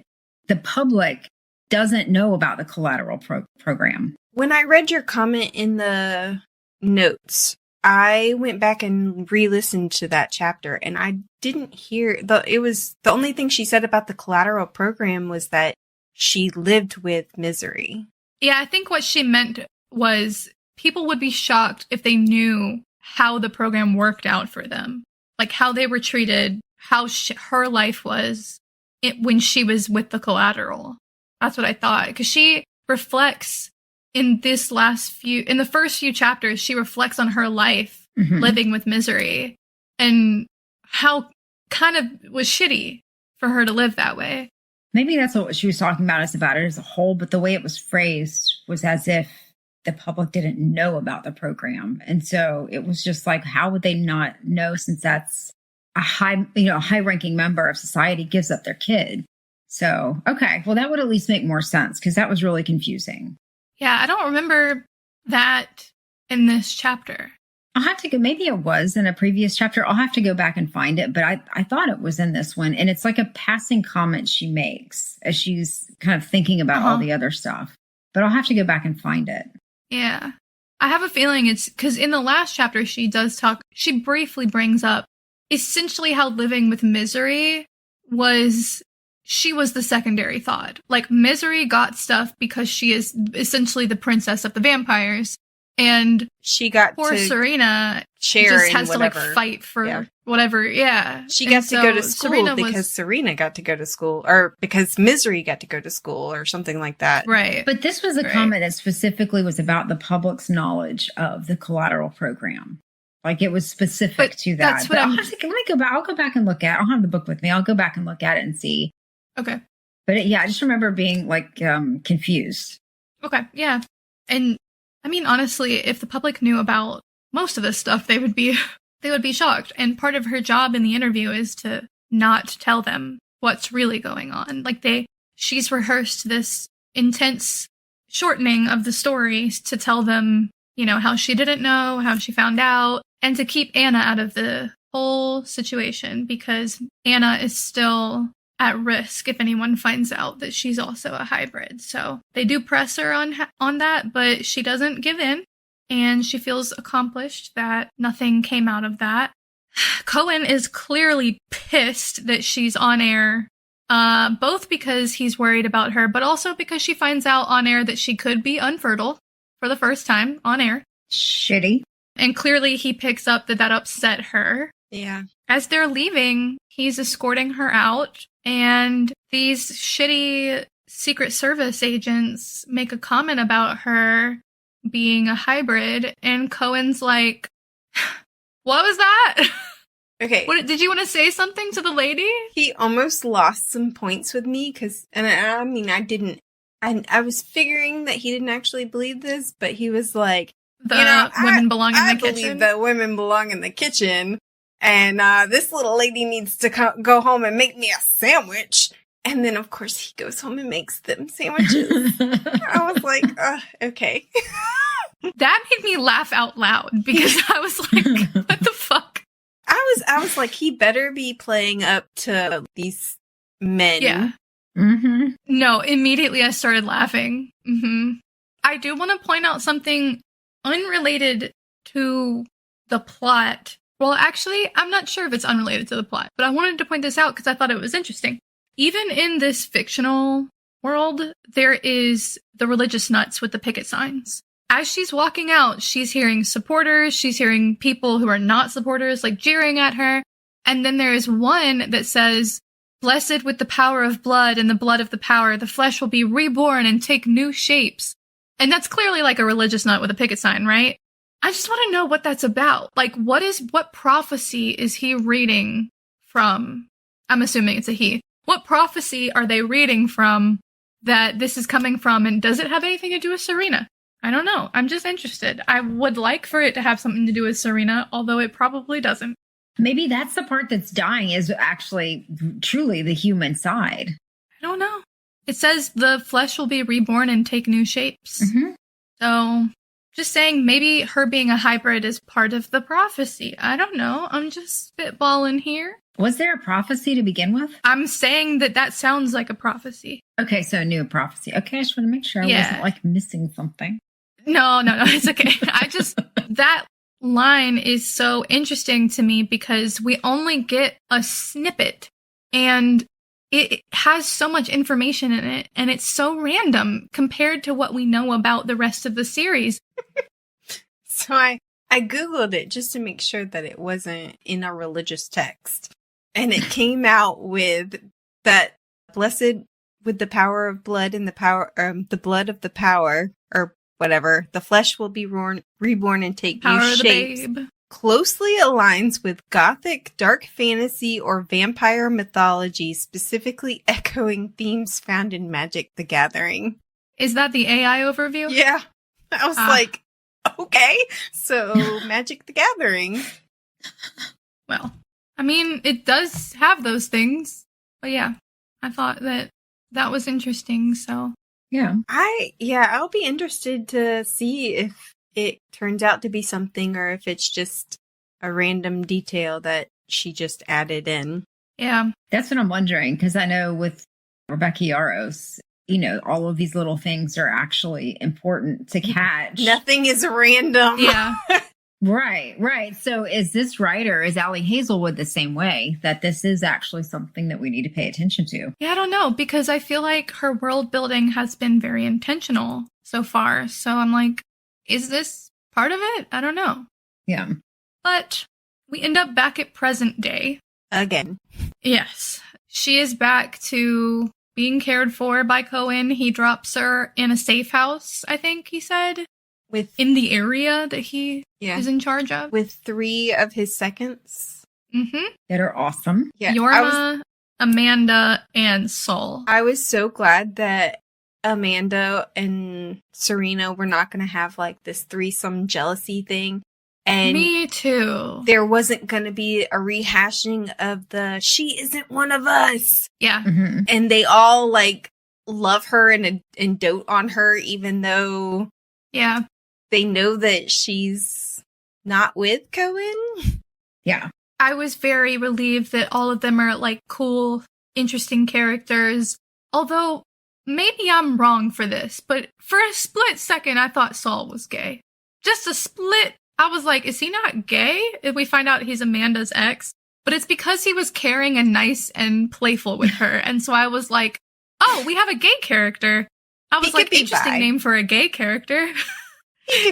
the public doesn't know about the collateral program. When I read your comment in the notes, I went back and re-listened to that chapter, and I didn't hear the only thing she said about the collateral program was that she lived with misery. Yeah, I think what she meant was people would be shocked if they knew how the program worked out for them. Like how they were treated, how her life was when she was with the collateral. That's what I thought. Because she reflects in the first few chapters, she reflects on her life living with misery and how kind of was shitty for her to live that way. Maybe that's what she was talking about, is about it as a whole, but the way it was phrased was as if the public didn't know about the program. And so it was just like, how would they not know, since that's a high-ranking member of society gives up their kid? So, okay, well, that would at least make more sense, because that was really confusing. Yeah, I don't remember that in this chapter. I'll have to go, maybe it was in a previous chapter. I'll have to go back and find it, but I thought it was in this one. And it's like a passing comment she makes as she's kind of thinking about all the other stuff. But I'll have to go back and find it. Yeah. I have a feeling it's because in the last chapter, she briefly brings up essentially how living with misery she was the secondary thought. Like, misery got stuff because she is essentially the princess of the vampires. And she got poor Serena share just has whatever. To like fight for whatever. Yeah. She got to go to school because Serena got to go to school, or because misery got to go to school, or something like that. Right. But this was a comment that specifically was about the public's knowledge of the collateral program. Like, it was specific to that. That's what I'll go back and look at it. I'll have the book with me. I'll go back and look at it and see. Okay. But I just remember being like confused. Okay. Yeah. And I mean, honestly, if the public knew about most of this stuff, they would be shocked. And part of her job in the interview is to not tell them what's really going on. Like, she's rehearsed this intense shortening of the stories to tell them, how she didn't know, how she found out, and to keep Anna out of the whole situation, because Anna is still at risk if anyone finds out that she's also a hybrid. So they do press her on that, but she doesn't give in, and she feels accomplished that nothing came out of that. Koen is clearly pissed that she's on air, both because he's worried about her, but also because she finds out on air that she could be unfertile for the first time on air. Shitty. And clearly he picks up that upset her. Yeah. As they're leaving, he's escorting her out, and these shitty Secret Service agents make a comment about her being a hybrid, and Cohen's like, what was that? Okay. Did you want to say something to the lady? He almost lost some points with me, because, and I mean, I didn't I was figuring that he didn't actually believe this, but he was like, women belong in the kitchen. I believe that women belong in the kitchen, and this little lady needs to go home and make me a sandwich. And then, of course, he goes home and makes them sandwiches. I was like, okay. That made me laugh out loud because I was like, what the fuck? I was like, he better be playing up to these men. Yeah. Mm-hmm. No, immediately I started laughing. Mm-hmm. I do want to point out something unrelated to the plot. Well, actually, I'm not sure if it's unrelated to the plot, but I wanted to point this out because I thought it was interesting. Even in this fictional world, there is the religious nuts with the picket signs. As she's walking out, she's hearing supporters, she's hearing people who are not supporters, like jeering at her. And then there is one that says, "Blessed with the power of blood and the blood of the power, the flesh will be reborn and take new shapes." And that's clearly like a religious nut with a picket sign, right? I just want to know what that's about. Like, what prophecy is he reading from? I'm assuming it's a he. What prophecy are they reading from that this is coming from? And does it have anything to do with Serena? I don't know. I'm just interested. I would like for it to have something to do with Serena, although it probably doesn't. Maybe that's the part that's dying is actually truly the human side. I don't know. It says the flesh will be reborn and take new shapes. Mm-hmm. So, just saying maybe her being a hybrid is part of the prophecy. I don't know. I'm just spitballing here. Was there a prophecy to begin with? I'm saying that sounds like a prophecy. Okay, so a new prophecy. Okay, I just want to make sure I wasn't like missing something. No, it's okay. That line is so interesting to me because we only get a snippet and it has so much information in it and it's so random compared to what we know about the rest of the series. So I Googled it just to make sure that it wasn't in a religious text. And it came out with that blessed with the power of blood and the blood of the power, or whatever, the flesh will be reborn and take Power new of the shapes. babe. Closely aligns with gothic, dark fantasy, or vampire mythology, specifically echoing themes found in Magic the Gathering. Is that the AI overview? Yeah. I was like, okay, so Magic the Gathering. Well, I mean, it does have those things. But yeah, I thought that was interesting, so. Yeah. I'll be interested to see if it turns out to be something or if it's just a random detail that she just added in. Yeah. That's what I'm wondering, because I know with Rebecca Yarros, all of these little things are actually important to catch. Nothing is random. Yeah. Right. So is this writer, is Allie Hazelwood the same way, that this is actually something that we need to pay attention to? Yeah, I don't know, because I feel like her world building has been very intentional so far. So I'm like, is this part of it? I don't know. Yeah. But we end up back at present day. Again. Yes. She is back to being cared for by Koen. He drops her in a safe house, I think he said. In the area that he is in charge of. With 3 of his seconds. Mm-hmm. That are awesome. Yeah. Yorma, Amanda, and Sol. I was so glad that Amanda and Serena were not going to have like this threesome jealousy thing. And me too. There wasn't going to be a rehashing of she isn't one of us. Yeah. Mm-hmm. And they all like love her and dote on her, even though they know that she's not with Koen. Yeah. I was very relieved that all of them are like cool, interesting characters. Although maybe I'm wrong for this, but for a split second, I thought Sol was gay. Just a split. I was like, is he not gay? If we find out he's Amanda's ex. But it's because he was caring and nice and playful with her. And so I was like, oh, we have a gay character. I was like, interesting name for a gay character.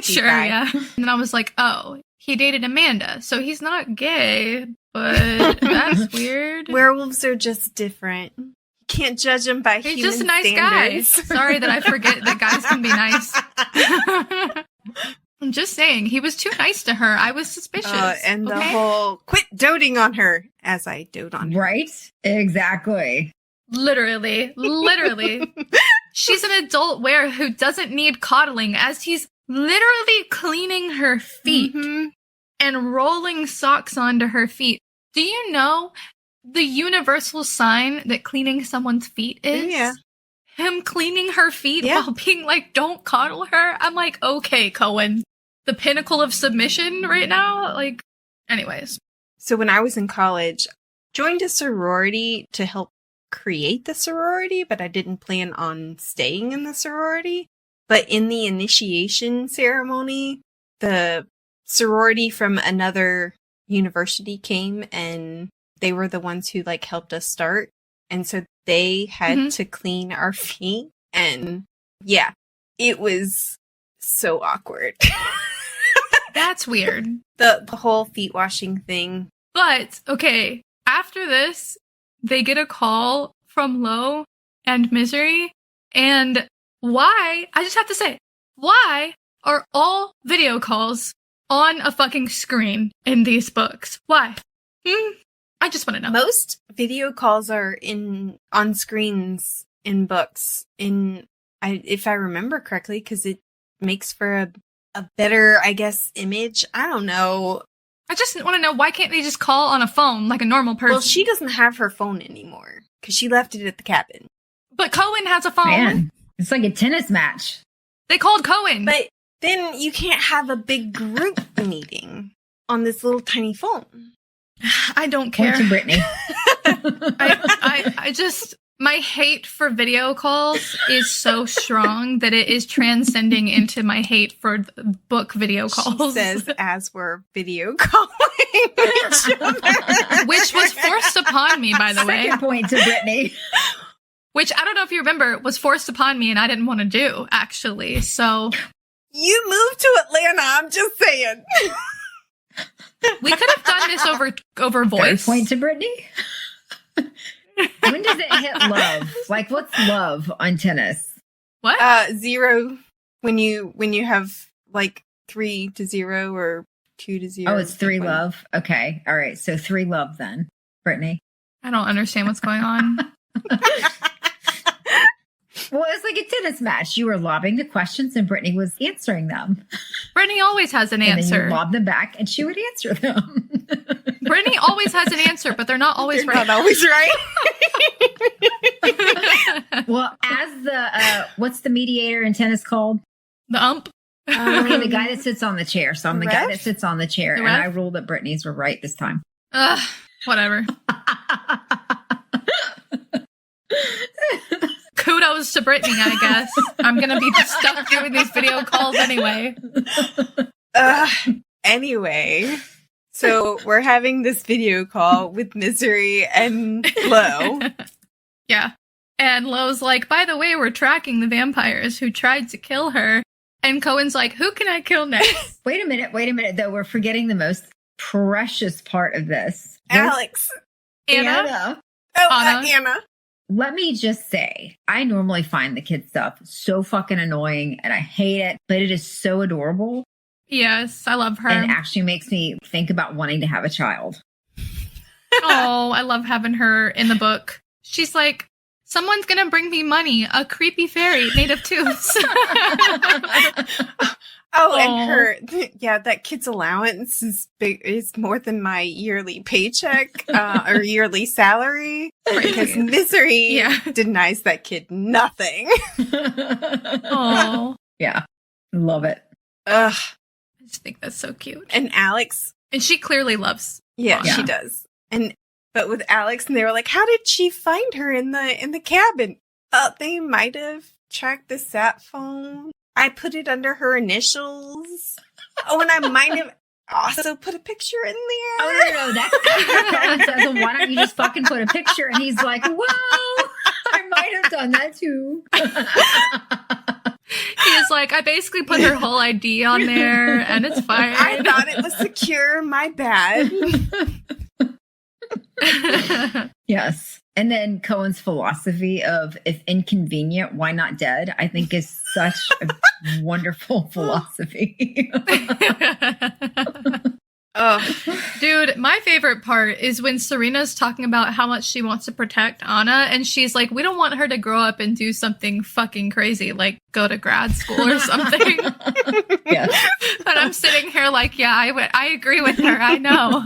Sure, yeah. And then I was like, oh, he dated Amanda. So he's not gay, but that's weird. Werewolves are just different. You can't judge them by He's human just a nice standards. guy. Sorry that I forget that guys can be nice. I'm just saying, he was too nice to her. I was suspicious. And the whole quit doting on her as I dote on her. Right? Exactly. Literally. She's an adult were who doesn't need coddling as he's literally cleaning her feet and rolling socks onto her feet. Do you know the universal sign that cleaning someone's feet is? Yeah. Him cleaning her feet while being like, don't coddle her. I'm like, okay, Koen. The pinnacle of submission right now? Like, anyways. So when I was in college, joined a sorority to help create the sorority, but I didn't plan on staying in the sorority. But in the initiation ceremony, the sorority from another university came and they were the ones who like helped us start. And so they had to clean our feet. And yeah, it was so awkward. That's weird. The whole feet washing thing. But, okay, after this, they get a call from Lo and Misery. And why, I just have to say, why are all video calls on a fucking screen in these books? Why? I just want to know. Most video calls are on screens in books, if I remember correctly, because it makes for a better, I guess, image. I don't know. I just want to know, why can't they just call on a phone like a normal person? Well, she doesn't have her phone anymore because she left it at the cabin. But Koen has a phone. Man, it's like a tennis match. They called Koen. But then you can't have a big group meeting on this little tiny phone. I don't care. Point to Brittany. I just, my hate for video calls is so strong that it is transcending into my hate for book video calls. She says as we're video calling each other. Which was forced upon me, by the way. Second point to Brittany. Which, I don't know if you remember, was forced upon me and I didn't want to do, actually. So you moved to Atlanta, I'm just saying. we could have done this over voice. Third point to Brittany. When does it hit love? Like, what's love on tennis? What? 0 when you have like 3 to 0 or 2 to 0. Oh, it's 3 love. Okay. All right. So 3 love then, Brittany. I don't understand what's going on. Well, it's like a tennis match. You were lobbing the questions and Brittany was answering them. Brittany always has an And answer. then you lob them back and she would answer them. Brittany always has an answer, but they're not always right. Not always right. Well, as the, what's the mediator in tennis called? The ump. Okay, the guy that sits on the chair. So I'm the guy that sits on the chair. The And ref? I ruled that Brittany's were right this time. Whatever. Kudos to Brittany, I guess. I'm going to be stuck doing these video calls anyway. Anyway, so we're having this video call with Misery and Lo. Yeah. And Lo's like, by the way, we're tracking the vampires who tried to kill her. And Cohen's like, who can I kill next? Wait a minute, though. We're forgetting the most precious part of this. Alex. Anna. Anna. Let me just say, I normally find the kid stuff so fucking annoying and I hate it, but it is so adorable. Yes, I love her. And actually makes me think about wanting to have a child. Oh, I love having her in the book. She's like, someone's going to bring me money, a creepy fairy made of tubes. And that kid's allowance is big. It's more than my yearly paycheck or yearly salary because Misery denies that kid nothing. Oh, yeah, love it. Ugh, I just think that's so cute. and Alex, And she clearly loves. yeah, Yeah. she does. But with Alex, and they were like, "How did she find her in the cabin?" They might have tracked the sat phone. I put it under her initials. Oh, and I might have also put a picture in there. Oh, no, that's Cohen says, well, why don't you just fucking put a picture? And he's like, whoa, I might have done that too. He's like, I basically put her whole ID on there, and it's fine. I thought it was secure. My bad. Yes. And then Cohen's philosophy of if inconvenient, why not dead? I think is such a wonderful philosophy. Dude, my favorite part is when Serena's talking about how much she wants to protect Anna, and she's like, we don't want her to grow up and do something fucking crazy, like go to grad school or something. Yes. But I'm sitting here like, yeah, I agree with her. I know.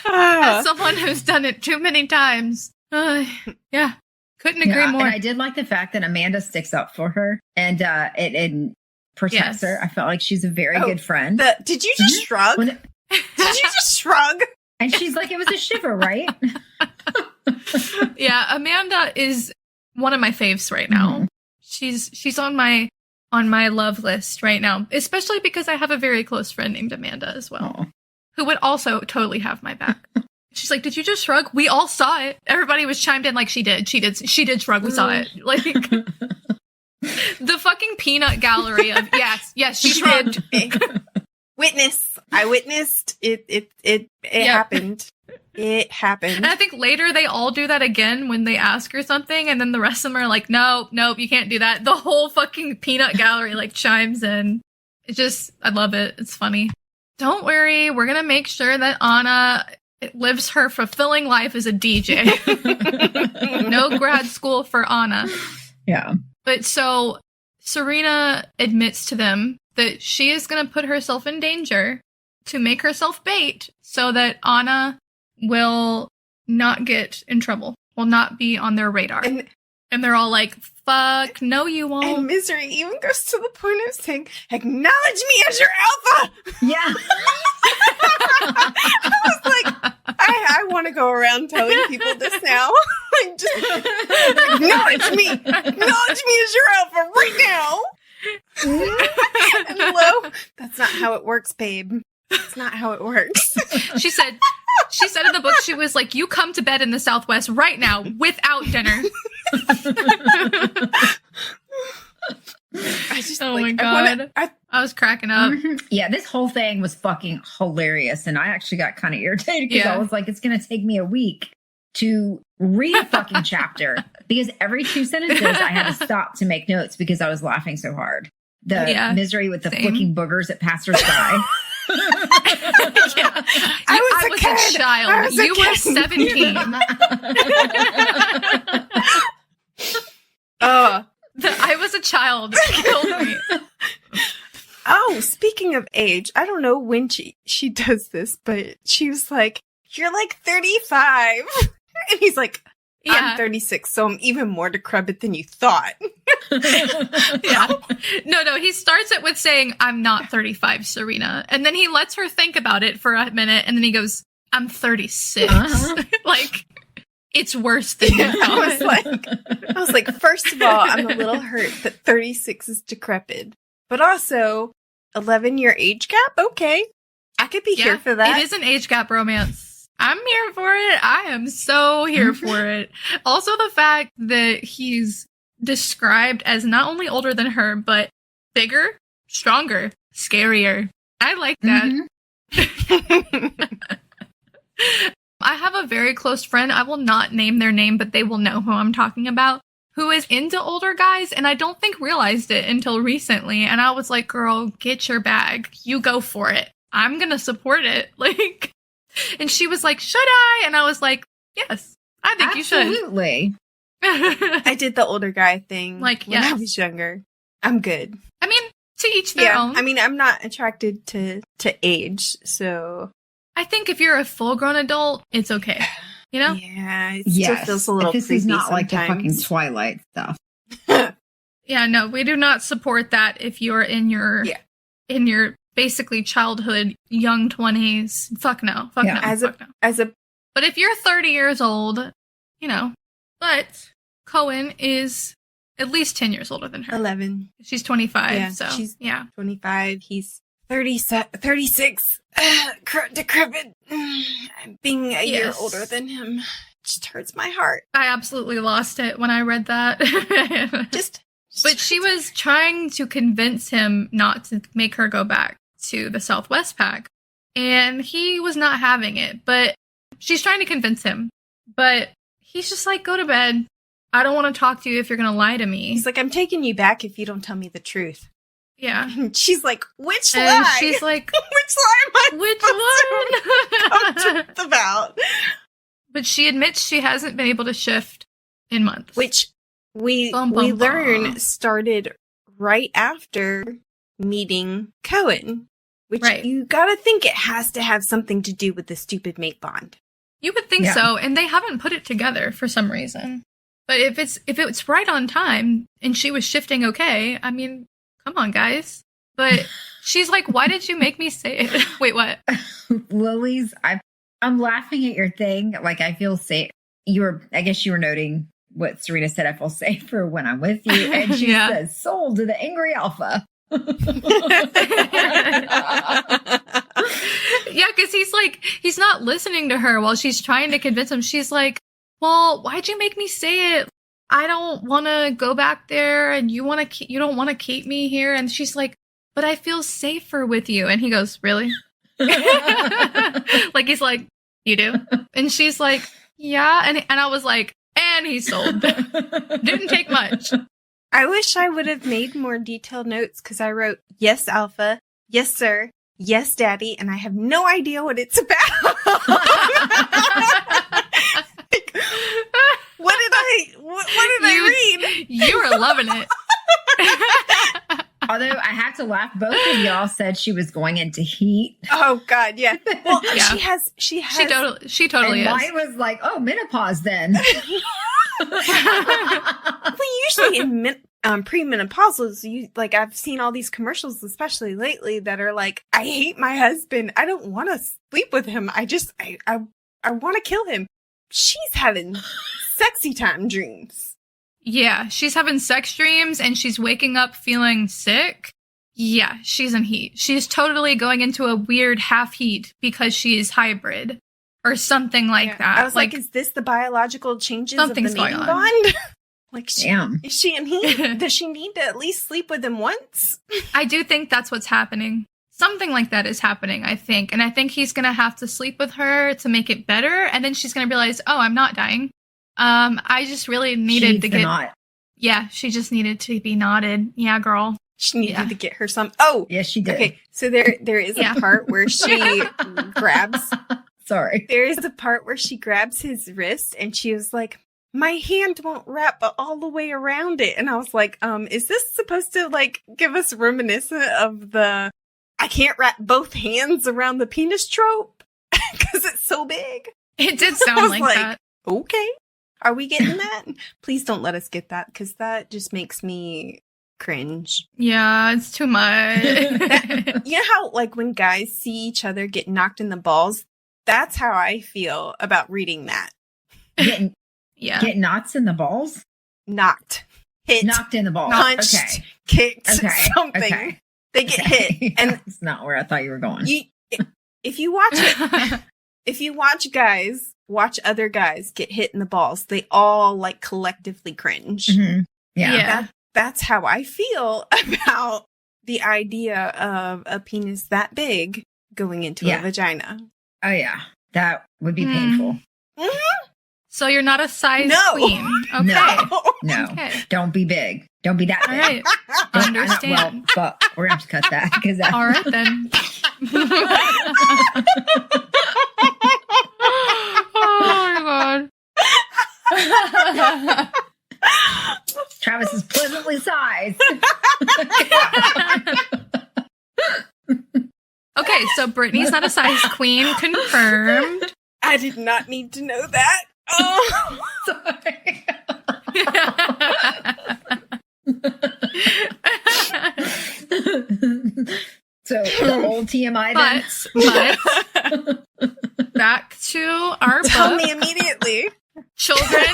As someone who's done it too many times. Yeah, couldn't agree more. And I did like the fact that Amanda sticks up for her and it protects her. I felt like she's a very good friend. Did you just shrug? Did you just shrug? And she's like, it was a shiver, right? Yeah, Amanda is one of my faves right now. Mm-hmm. She's on my love list right now, especially because I have a very close friend named Amanda as well, who would also totally have my back. She's like, did you just shrug? We all saw it. Everybody was chimed in like she did. She did shrug. We saw it. Like the fucking peanut gallery of yes, she shrugged. Witness. I witnessed it happened. It happened. And I think later they all do that again when they ask her something, and then the rest of them are like, nope, you can't do that. The whole fucking peanut gallery like chimes in. I love it. It's funny. Don't worry, we're gonna make sure that Anna lives her fulfilling life as a DJ. No grad school for Anna. Yeah. But so Serena admits to them that she is going to put herself in danger to make herself bait so that Anna will not get in trouble, will not be on their radar. And they're all like, fuck, no, you won't. And Misery even goes to the point of saying, acknowledge me as your alpha! Yeah. I was like, I want to go around telling people this now. Like, just acknowledge me as your alpha right now. And hello, that's not how it works, babe. That's not how it works. She said in the book, she was like, you come to bed in the Southwest right now without dinner. My God. I was cracking up. Yeah, this whole thing was fucking hilarious. And I actually got kind of irritated because I was like, it's going to take me a week to read a fucking chapter because every 2 sentences I had to stop to make notes because I was laughing so hard. The misery with the flicking boogers at passersby. I was a child. You were 17. I was a child. It killed me. Oh, speaking of age, I don't know when she does this, but she was like, you're like 35. And he's like, I'm 36, so I'm even more decrepit than you thought. Yeah. No, he starts it with saying, I'm not 35, Serena. And then he lets her think about it for a minute, and then he goes, I'm 36. Like, it's worse than you thought. I was like, first of all, I'm a little hurt that 36 is decrepit. But also, 11-year age gap? Okay. I could be here for that. It is an age gap romance. I'm here for it. I am so here for it. Also, the fact that he's described as not only older than her, but bigger, stronger, scarier. I like that. I have a very close friend. I will not name their name, but they will know who I'm talking about, who is into older guys, and I don't think realized it until recently. And I was like, girl, get your bag. You go for it. I'm going to support it. Like, and she was like, should I? And I was like, yes, I think you should. Absolutely. I did the older guy thing like, when I was younger. I'm good. I mean, to each their own. I mean, I'm not attracted to age, so. I think if you're a full-grown adult, it's okay. You know? Yeah, it still feels a little creepy this is not sometimes. like the fucking Twilight stuff. Yeah, no, we do not support that if you're in your basically childhood, young 20s. Fuck no. Fuck no. But if you're 30 years old, you know. But Koen is at least 10 years older than her. 11. She's 25, yeah, so she's 25. He's 36. Decrepit. Being a year older than him just hurts my heart. I absolutely lost it when I read that. But she was trying to convince him not to make her go back to the Southwest Pack. And he was not having it. But she's trying to convince him. But he's just like, go to bed. I don't want to talk to you if you're going to lie to me. He's like, I'm taking you back if you don't tell me the truth. Yeah. And she's like, which And lie? she's like, which lie am I which supposed to one? come to about? But she admits she hasn't been able to shift in months. Which we Bum, bum, learn bum. started right after meeting Koen. Which Right. you gotta think it has to have something to do with the stupid mate bond. You would think Yeah. so, and they haven't put it together for some reason. But if it's right on time and she was shifting okay, I mean, come on, guys. But she's like, "Why did you make me say it?" Wait, what? Lily's, I'm laughing at your thing. Like, I feel safe. I guess you were noting what Serena said. I feel safer when I'm with you. And she Yeah. says, sold to the angry alpha. Yeah, because he's not listening to her while she's trying to convince him. She's like, "Well, why'd you make me say it? I don't want to go back there, and you don't want to keep me here." And she's like, "But I feel safer with you." And he goes, "Really?" Like, he's like, "You do?" And she's like, "Yeah." And I was like, "And he's sold." Didn't take much. I wish I would have made more detailed notes because I wrote, yes, Alpha, yes, sir, yes, Daddy, and I have no idea what it's about. Like, what did I read? You were loving it. Although I have to laugh, both of y'all said she was going into heat. Oh God, yeah. Well, Yeah. she has. She totally And is. mine was like, oh, menopause then. We usually in premenopausals, I've seen all these commercials, especially lately, that are like, I hate my husband. I don't want to sleep with him. I want to kill him. She's having sexy time dreams. Yeah, she's having sex dreams and she's waking up feeling sick. Yeah, she's in heat. She's totally going into a weird half heat because she's hybrid or something like that. I was like, is this the biological changes of the something's mating going on. bond? Like, Damn. is she in heat? Does she need to at least sleep with him once? I do think that's what's happening. Something like that is happening, I think. And I think he's going to have to sleep with her to make it better. And then she's going to realize, oh, I'm not dying. I just really needed to get... Knot. Yeah, she just needed to be knotted. Yeah, girl. She needed to get her some... Oh! Yes, she did. Okay, so there is a part where she grabs... Sorry. There is a part where she grabs his wrist and she was like, my hand won't wrap all the way around it. And I was like, is this supposed to like give us reminiscent of the I can't wrap both hands around the penis trope? Because it's so big. It did sound like that. Okay. Are we getting that? Please don't let us get that because that just makes me cringe. Yeah, it's too much. You know how like when guys see each other get knocked in the balls? That's how I feel about reading that. Getting knots in the balls? Knocked. Hit. Knocked in the balls. Punched. Okay. Kicked. Okay. Something. Okay. They get hit. And that's not where I thought you were going. if you watch it, if you watch other guys get hit in the balls, they all like collectively cringe. Mm-hmm. Yeah. That's how I feel about the idea of a penis that big going into a vagina. Oh, yeah. That would be painful. Mm-hmm. So you're not a size queen. Okay. No. Okay. Don't be big. Don't be that big. All right. Understand. But we're going to have to cut that. Because that. All right, then. Oh, my God. Travis is pleasantly sized. Okay, so Brittany's not a size queen. Confirmed. I did not need to know that. Oh, Sorry. So the old TMI then. But back to our tell book. me immediately. Children.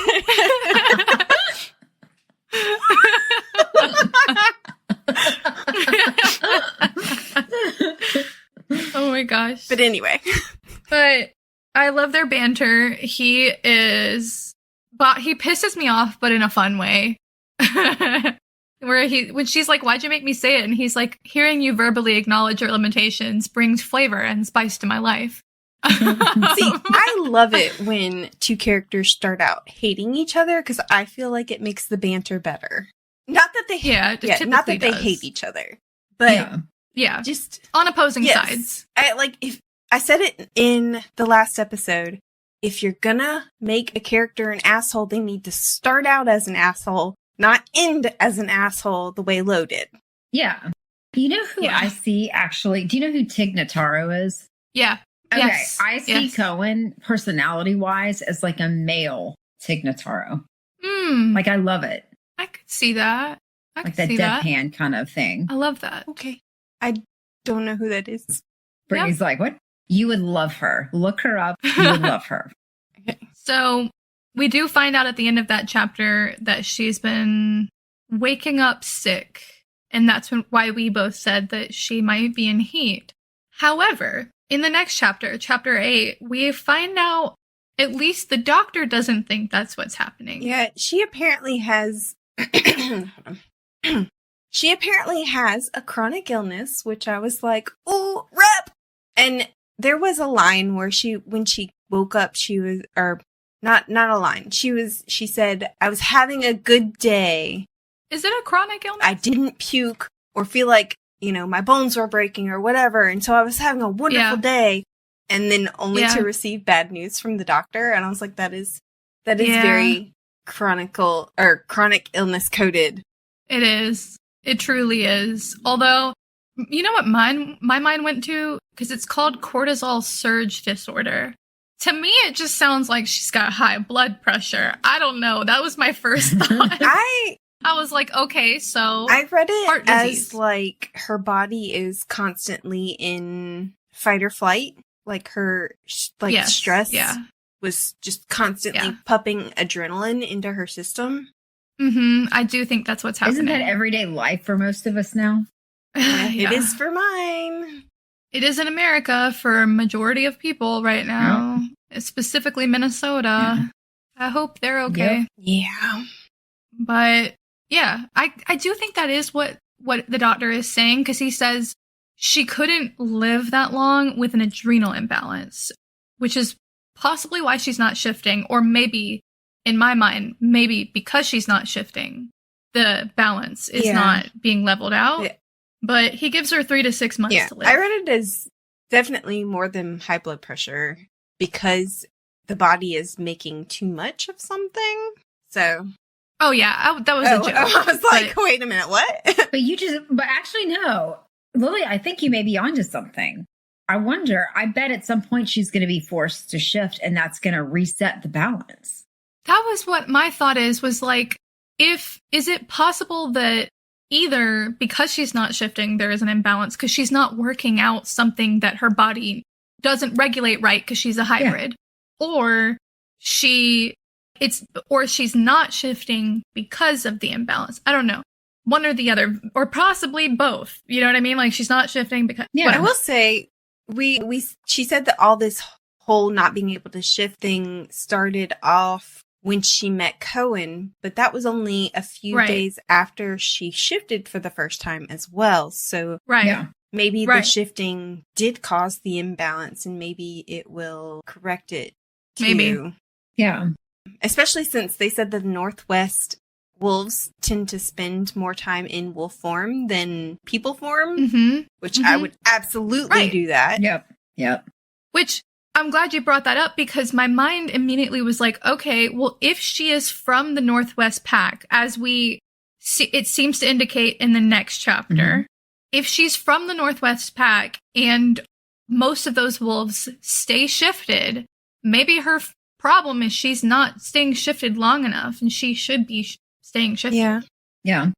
Oh my gosh. But anyway. But I love their banter. He pisses me off, but in a fun way. When she's like, why'd you make me say it? And he's like, hearing you verbally acknowledge your limitations brings flavor and spice to my life. See, I love it when two characters start out hating each other because I feel like it makes the banter better. Not that they Yeah, it not that typically they does. hate each other, But Yeah. just On opposing sides. if I said it in the last episode, if you're gonna make a character an asshole, they need to start out as an asshole, not end as an asshole the way Lo did. Yeah. You know who I see actually? Do you know who Tig Notaro is? Yeah. Okay. Yes. I see Koen personality wise as like a male Tig Notaro. Like I love it. I could see that. Like that deadpan kind of thing. I love that. Okay. I don't know who that is. Brittany's like, what? You would love her. Look her up. You would love her. Okay. So we do find out at the end of that chapter that she's been waking up sick. And that's why we both said that she might be in heat. However, in the next chapter, chapter 8, we find out at least the doctor doesn't think that's what's happening. Yeah, she apparently has... she apparently has a chronic illness, which I was like, ooh, rep! And there was a line where when she woke up, she was... Or, not a line. She said, I was having a good day. Is it a chronic illness? I didn't puke or feel like, my bones were breaking or whatever. And so I was having a wonderful day. And then only to receive bad news from the doctor. And I was like, that is very chronic illness coded. It is. It truly is. Although, you know what my mind went to? Because it's called cortisol surge disorder. To me, it just sounds like she's got high blood pressure. I don't know. That was my first thought. I was like, okay, so I read it heart disease. as like her body is constantly in fight or flight. Like her stress was just constantly pumping adrenaline into her system. I do think that's what's happening. Isn't that everyday life for most of us now? It is for mine. It is in America for a majority of people right now, specifically Minnesota. I hope they're okay. Yeah. But yeah, I do think that is what the doctor is saying, because he says she couldn't live that long with an adrenal imbalance, which is possibly why she's not shifting, or maybe, in my mind, maybe because she's not shifting, the balance is not being leveled out. Yeah. But he gives her 3 to 6 months to live. I read it as definitely more than high blood pressure because the body is making too much of something. So... Oh, yeah. That was a joke. I was like, wait a minute, what? But actually, no. Lily, I think you may be onto something. I wonder, I bet at some point she's going to be forced to shift and that's going to reset the balance. That was what my thought was like, is it possible that either because she's not shifting, there is an imbalance because she's not working out something that her body doesn't regulate right because she's a hybrid, or she's not shifting because of the imbalance. I don't know. One or the other, or possibly both. You know what I mean? Like she's not shifting because... Yeah. But I will say, she said that all this whole not being able to shift thing started off when she met Koen, but that was only a few days after she shifted for the first time as well. So maybe the shifting did cause the imbalance and maybe it will correct it too. Maybe. Yeah. Especially since they said the Northwest wolves tend to spend more time in wolf form than people form, which I would absolutely do that. Yep. Which I'm glad you brought that up because my mind immediately was like, okay, well, if she is from the Northwest Pack, as we see, it seems to indicate in the next chapter, if she's from the Northwest Pack and most of those wolves stay shifted, maybe her problem is she's not staying shifted long enough and she should be staying shifted. Yeah.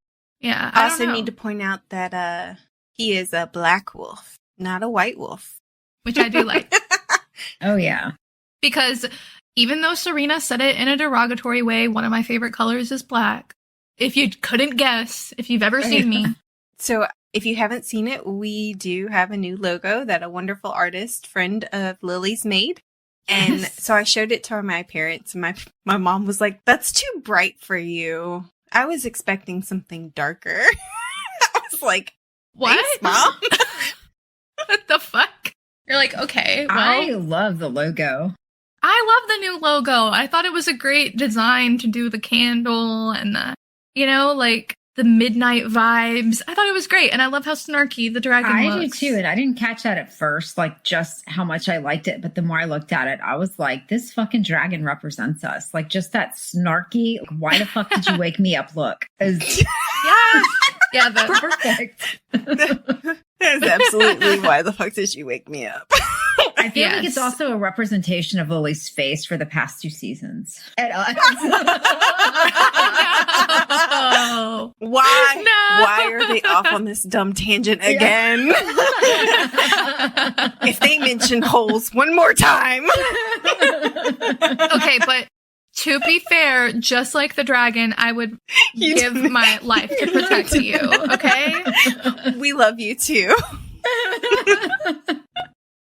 I also need to point out that he is a black wolf, not a white wolf. Which I do like. Oh, yeah. Because even though Serena said it in a derogatory way, one of my favorite colors is black. If you couldn't guess, if you've ever seen me. So if you haven't seen it, we do have a new logo that a wonderful artist friend of Lily's made. And so I showed it to my parents, and my mom was like, that's too bright for you. I was expecting something darker. I was like, what? Thanks, Mom. What the fuck? You're like, okay, well. I love the logo. I love the new logo. I thought it was a great design to do the candle and the, the midnight vibes. I thought it was great. And I love how snarky the dragon looks. I do too. And I didn't catch that at first, like just how much I liked it. But the more I looked at it, I was like, this fucking dragon represents us. Like just that snarky, like, why the fuck did you wake me up look? Is Yeah, that's perfect. That is absolutely why the fuck did you wake me up? I feel like it's also a representation of Lily's face for the past 2 seasons. And us. No. Why? No. Why are they off on this dumb tangent again? If they mention holes one more time. Okay, but to be fair, just like the dragon, I would give my life to protect you, okay? We love you too.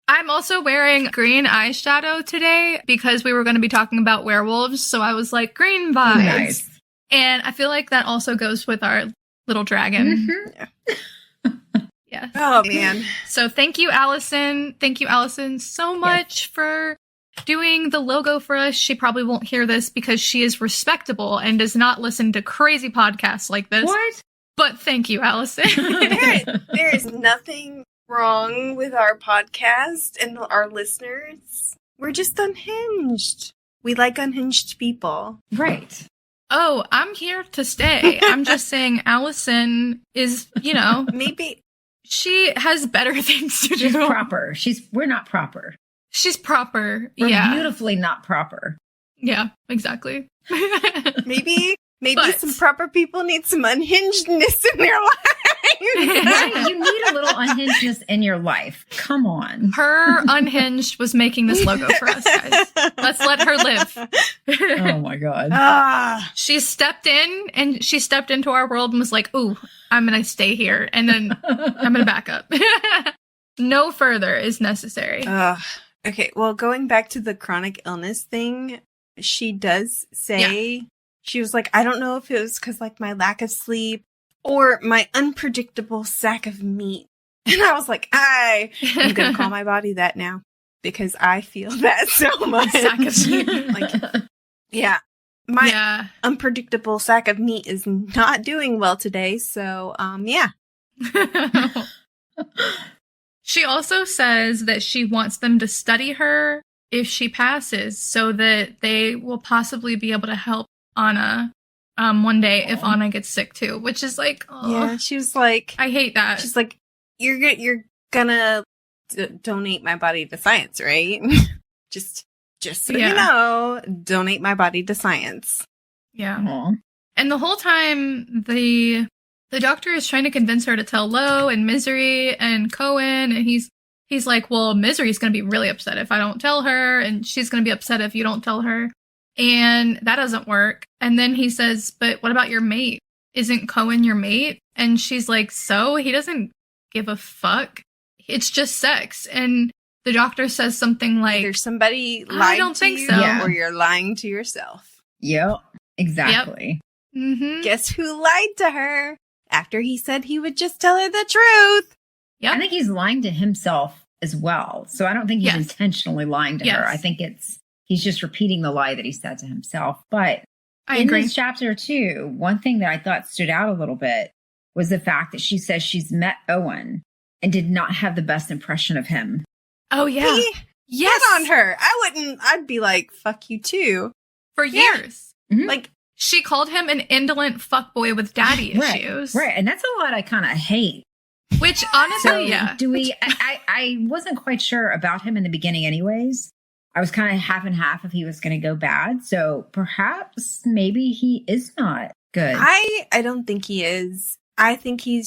I'm also wearing green eyeshadow today because we were going to be talking about werewolves, so I was like, green vibes. Nice. And I feel like that also goes with our little dragon. Mm-hmm. Yeah. Oh, man. So thank you, Allison. Thank you, Allison, so much for doing the logo for us. She probably won't hear this because she is respectable and does not listen to crazy podcasts like this. What? But thank you, Allison. There is nothing wrong with our podcast and our listeners. We're just unhinged. We like unhinged people. Right. Oh, I'm here to stay. I'm just saying Allison is, Maybe she has better things to do. She's proper. We're not proper. She's proper. We're yeah. beautifully not proper. Yeah, exactly. maybe But- some proper people need some unhingedness in their lives. Right? You need a little unhingedness in your life. Come on. Her unhinged was making this logo for us, guys. Let's let her live. Oh my God. Ah, She stepped in and she stepped into our world and was like, ooh, I'm going to stay here. And then I'm going to back up. No further is necessary. okay, well, going back to the chronic illness thing, she does say, she was like, I don't know if it was because, like, my lack of sleep or my unpredictable sack of meat. And I was like, I'm going to call my body that now because I feel that so much. Sack of meat. Like, yeah. My unpredictable sack of meat is not doing well today. So, yeah. She also says that she wants them to study her if she passes so that they will possibly be able to help Anna one day if Anna gets sick too, which is like, yeah, she was like, I hate that. She's like, you're gonna donate my body to science, right? just so you know, donate my body to science. Yeah. Aww. And the whole time the doctor is trying to convince her to tell Lo and Misery and Koen, and he's like, well, Misery's going to be really upset if I don't tell her, and she's going to be upset if you don't tell her. And that doesn't work. And then he says, but what about your mate? Isn't Koen your mate? And she's like, so? He doesn't give a fuck. It's just sex. And the doctor says something like, either somebody lied I don't to think you, so. or you're lying to yourself. Yep. Exactly. mm-hmm. Guess who lied to her after he said he would just tell her the truth? Yep. I think he's lying to himself as well. So I don't think he's intentionally lying to her. I think he's just repeating the lie that he said to himself. But I in agree. this chapter too, one thing that I thought stood out a little bit was the fact that she says she's met Owen and did not have the best impression of him. Oh, yeah. Yes. On her. I'd be like, fuck you too. For years. Mm-hmm. Like, she called him an indolent fuckboy with daddy issues. Right. And that's a lot I kind of hate. Which, honestly, So do we, I wasn't quite sure about him in the beginning anyways. I was kind of half and half if he was going to go bad. So perhaps maybe he is not good. I don't think he is. I think he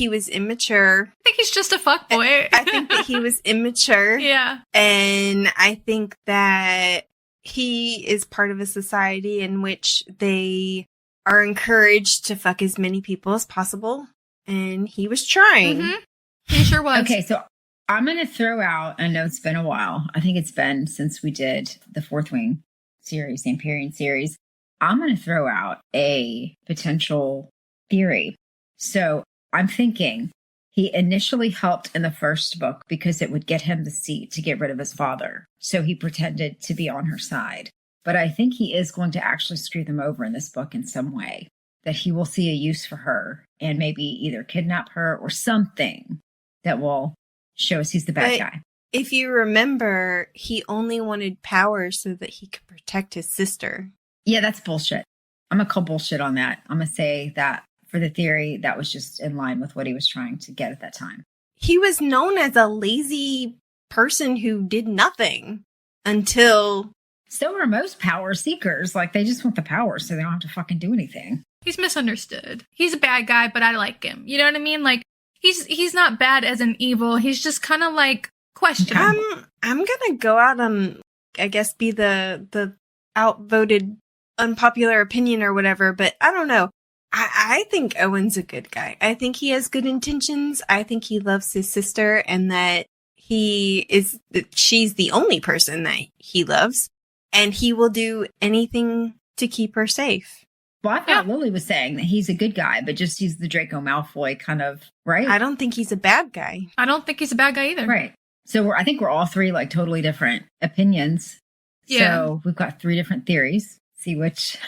was immature. I think he's just a fuckboy. I think that he was immature. Yeah. And I think that he is part of a society in which they are encouraged to fuck as many people as possible. And he was trying. Mm-hmm. He sure was. Okay, so I'm going to throw out, I know it's been a while. I think it's been since we did the Fourth Wing series, the Empyrean series. I'm going to throw out a potential theory. So I'm thinking he initially helped in the first book because it would get him the seat to get rid of his father. So he pretended to be on her side. But I think he is going to actually screw them over in this book in some way. that he will see a use for her and maybe either kidnap her or something that will show us he's the bad guy. If you remember, he only wanted power so that he could protect his sister. Yeah, that's bullshit. I'm going to call bullshit on that. I'm going to say that for the theory, that was just in line with what he was trying to get at that time. He was known as a lazy person who did nothing until... So are most power seekers. Like, they just want the power so they don't have to fucking do anything. He's misunderstood. He's a bad guy, but I like him. You know what I mean? Like, he's not bad as an evil. He's just kind of like questionable. I'm gonna go out and, I guess, be the outvoted unpopular opinion or whatever, but I don't know. I think Owen's a good guy. I think he has good intentions. I think he loves his sister and that she's the only person that he loves, and he will do anything to keep her safe. Well, I thought Lily was saying that he's a good guy, but just he's the Draco Malfoy kind of, right? I don't think he's a bad guy. I don't think he's a bad guy either. Right. So I think we're all three like totally different opinions. Yeah. So we've got three different theories. See which...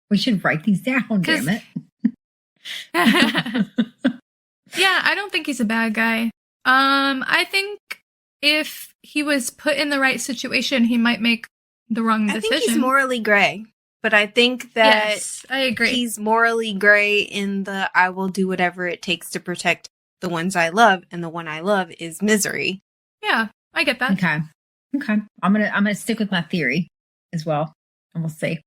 We should write these down, damn it. Yeah, I don't think he's a bad guy. I think if he was put in the right situation, he might make the wrong decision. I think he's morally gray, but I think that yes, I agree. He's morally gray in the I will do whatever it takes to protect the ones I love, and the one I love is Misery. Yeah, I get that. Okay. I'm gonna stick with my theory as well, and we'll see.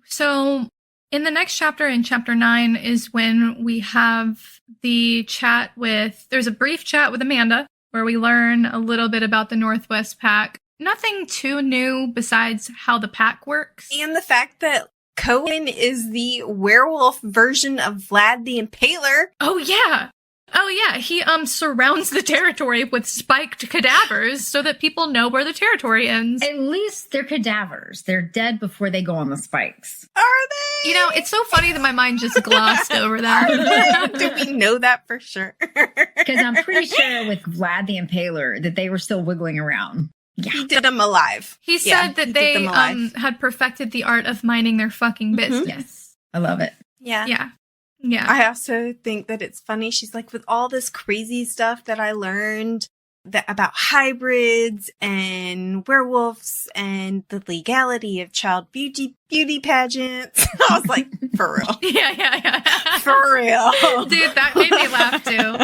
So in the next chapter, in chapter 9, is when we have the chat there's a brief chat with Amanda, where we learn a little bit about the Northwest Pack. Nothing too new besides how the pack works. And the fact that Koen is the werewolf version of Vlad the Impaler. Oh, yeah. He surrounds the territory with spiked cadavers so that people know where the territory ends. At least they're cadavers. They're dead before they go on the spikes. Are they? You know, it's so funny that my mind just glossed over that. Do we know that for sure? Because I'm pretty sure with Vlad the Impaler that they were still wiggling around. Yeah. He did them alive. He said that they had perfected the art of minding their fucking business. Yes. I love it. Yeah. I also think that it's funny. She's like, with all this crazy stuff that I learned about hybrids and werewolves and the legality of child beauty pageants. I was like, for real. Yeah. For real. Dude, that made me laugh too.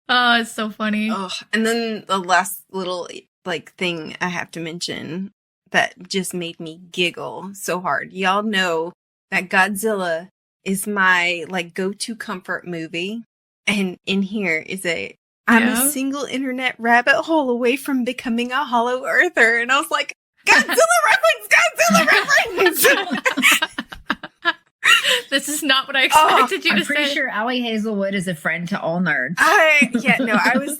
Oh, it's so funny. Oh, and then the last little thing I have to mention that just made me giggle so hard. Y'all know that Godzilla is my go-to comfort movie, and in here is I'm a single internet rabbit hole away from becoming a hollow earther, and I was like, Godzilla reference. This is not what I expected you to say. I'm pretty sure Allie Hazelwood is a friend to all nerds. I was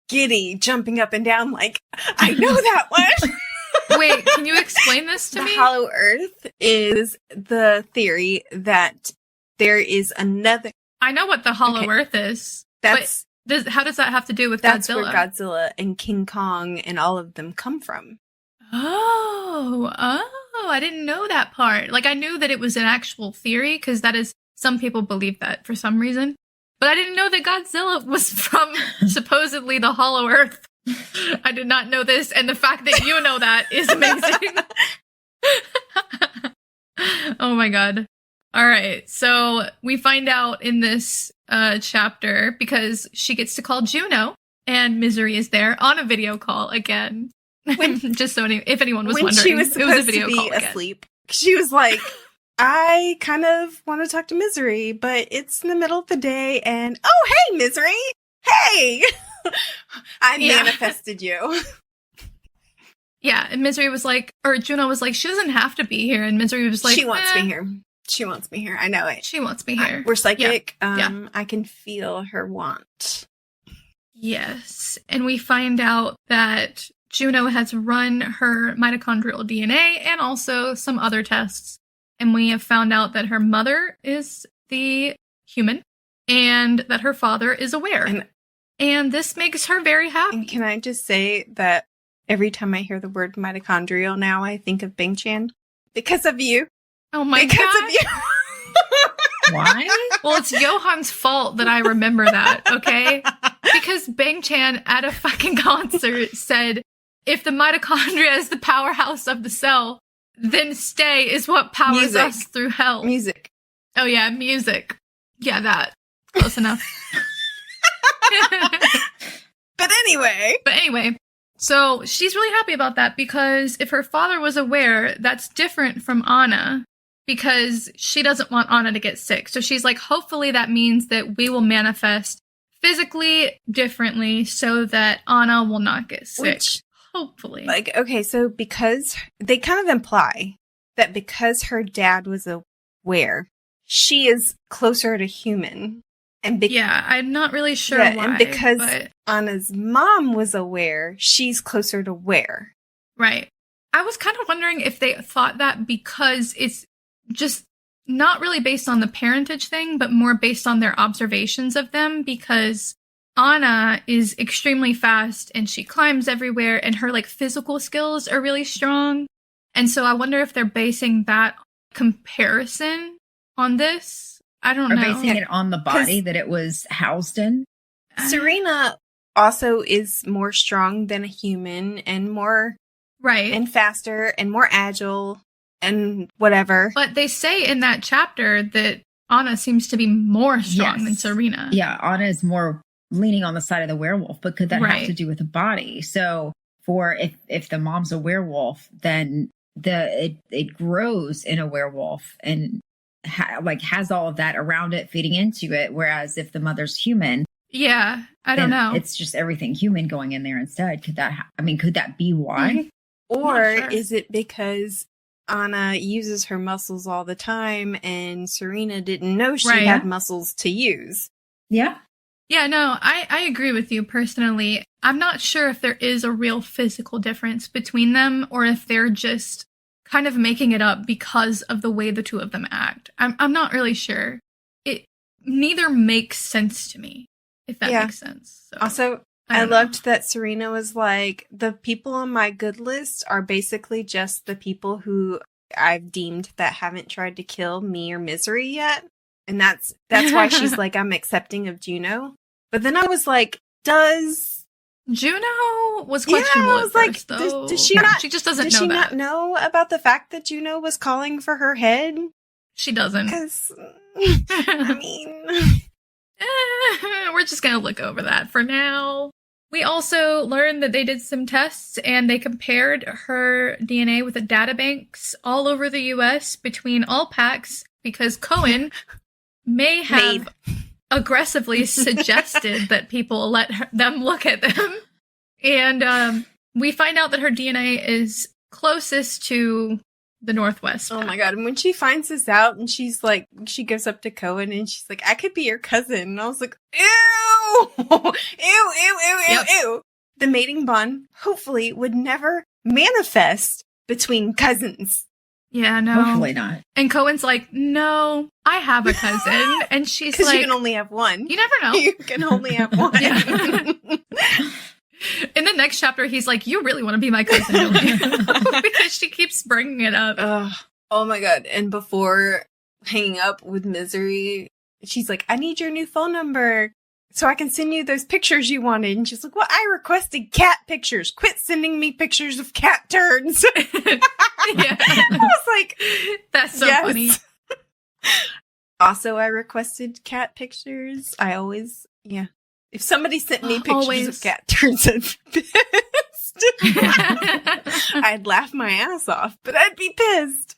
giddy, jumping up and down, I know that one. Wait, can you explain this to me? The hollow earth is the theory that there is another... I know what the hollow earth is. How does that have to do with that's Godzilla? That's where Godzilla and King Kong and all of them come from. Oh, I didn't know that part. I knew that it was an actual theory, because some people believe that for some reason. But I didn't know that Godzilla was from supposedly the hollow earth. I did not know this, and the fact that you know that is amazing. Oh my god. All right, so we find out in this chapter, because she gets to call Juno, and Misery is there on a video call again. Just so if anyone was wondering, she was supposed it was a video to be call asleep. She was like, I kind of want to talk to Misery, but it's in the middle of the day, and oh, hey, Misery! Hey! I manifested you. Yeah, and Misery was like, or Juno was like, she doesn't have to be here, and Misery was like, she wants me here. She wants me here. I know it. She wants me here. We're psychic. Yeah. I can feel her want. Yes. And we find out that Juno has run her mitochondrial DNA and also some other tests. And we have found out that her mother is the human and that her father is aware. And this makes her very happy. And can I just say that every time I hear the word mitochondrial now, I think of Bing Chan. Because of you. Oh my god. Because of you. Why? Well, it's Johan's fault that I remember that, okay? Because Bang Chan at a fucking concert said, if the mitochondria is the powerhouse of the cell, then stay is what powers us through hell. Music. Oh yeah, music. Yeah, that. Close enough. But anyway, so she's really happy about that because if her father was aware, that's different from Anna because she doesn't want Anna to get sick. So she's like, hopefully that means that we will manifest physically differently so that Anna will not get sick. Which, hopefully. like, okay, so because they kind of imply that because her dad was aware, she is closer to human. And yeah, I'm not really sure why. And because Anna's mom was aware, she's closer to where. Right. I was kind of wondering if they thought that because it's just not really based on the parentage thing, but more based on their observations of them, because Anna is extremely fast and she climbs everywhere and her like physical skills are really strong. And so I wonder if they're basing that comparison on this. I don't know. Or basing it on the body that it was housed in. Serena also is more strong than a human and more right and faster and more agile and whatever. But they say in that chapter that Anna seems to be more strong than Serena. Yeah, Anna is more leaning on the side of the werewolf, but could that have to do with the body? So for if the mom's a werewolf, then it grows in a werewolf and has all of that around it feeding into it, whereas if the mother's human, I don't know, it's just everything human going in there instead. Could that be why? Mm-hmm. Or is it because Anna uses her muscles all the time and Serena didn't know she had muscles to use? Yeah no, I agree with you personally. I'm not sure if there is a real physical difference between them or if they're just kind of making it up because of the way the two of them act. I'm not really sure. It neither makes sense to me, if that makes sense. So, also, I loved that Serena was like, the people on my good list are basically just the people who I've deemed that haven't tried to kill me or Misery yet. And that's why she's like, I'm accepting of Juno. But then I was like, Juno was questionable at first, though. Does she not? She just doesn't know Does she that. not know about the fact that Juno was calling for her head? She doesn't. Because, I mean... We're just going to look over that for now. We also learned that they did some tests and they compared her DNA with the databanks all over the U.S. between all packs because Koen may have aggressively suggested that people let them look at them. And we find out that her DNA is closest to the Northwest. Oh my god. And when she finds this out and she's like, she goes up to Koen and she's like, I could be your cousin. And I was like, ew! Ew. The mating bond hopefully would never manifest between cousins. Yeah, no. Hopefully not. And Cohen's like, no, I have a cousin. And she's like... Because you can only have one. You never know. You can only have one. In the next chapter, he's like, you really want to be my cousin, don't you? Because she keeps bringing it up. Oh my god. And before hanging up with Misery, she's like, I need your new phone number so I can send you those pictures you wanted. And she's like, well, I requested cat pictures. Quit sending me pictures of cat turds. Yeah. I was like, that's so funny. Also, I requested cat pictures. I always, if somebody sent me pictures of cat turds, I'd be pissed. I'd laugh my ass off, but I'd be pissed.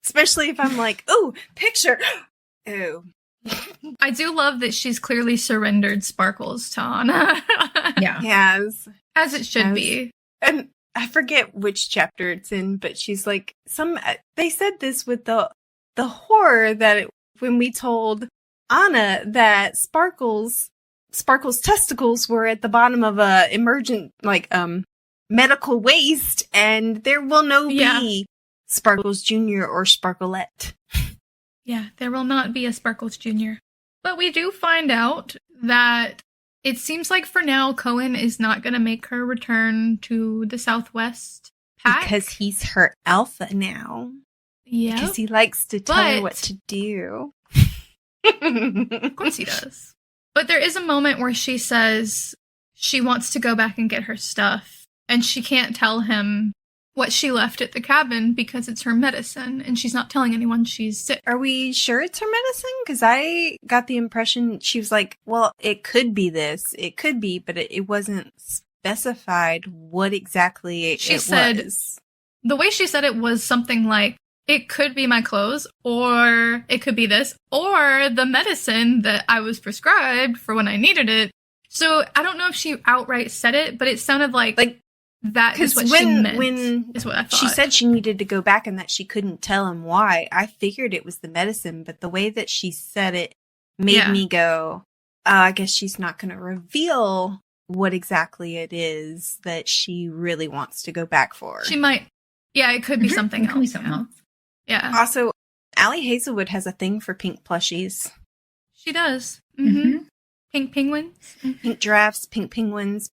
Especially if I'm like, ooh, picture. Ooh. I do love that she's clearly surrendered Sparkles to Anna. Yeah. As it should be. And I forget which chapter it's in, but she's like, they said this with the horror that when we told Anna that Sparkles' testicles were at the bottom of a emergent, medical waste, and there will no be Sparkles Jr. or Sparklet. Yeah, there will not be a Sparkles Jr. But we do find out that it seems like for now, Koen is not going to make her return to the Southwest pack. Because he's her alpha now. Yeah. Because he likes to tell her But- what to do. Of course he does. But there is a moment where she says she wants to go back and get her stuff, and she can't tell him what she left at the cabin because it's her medicine, and she's not telling anyone she's sick. Are we sure it's her medicine? Because I got the impression she was like, well, it could be this. It could be, but it wasn't specified what exactly it was. The way she said it was something like, it could be my clothes, or it could be this, or the medicine that I was prescribed for when I needed it. So I don't know if she outright said it, but it sounded like that is what she meant, is what I thought. She said she needed to go back and that she couldn't tell him why. I figured it was the medicine, but the way that she said it made me go, I guess she's not going to reveal what exactly it is that she really wants to go back for. She might. Yeah, it could be something else. It could be something else. Yeah. Also, Allie Hazelwood has a thing for pink plushies. She does. Mm-hmm. Pink penguins. Pink giraffes, pink penguins.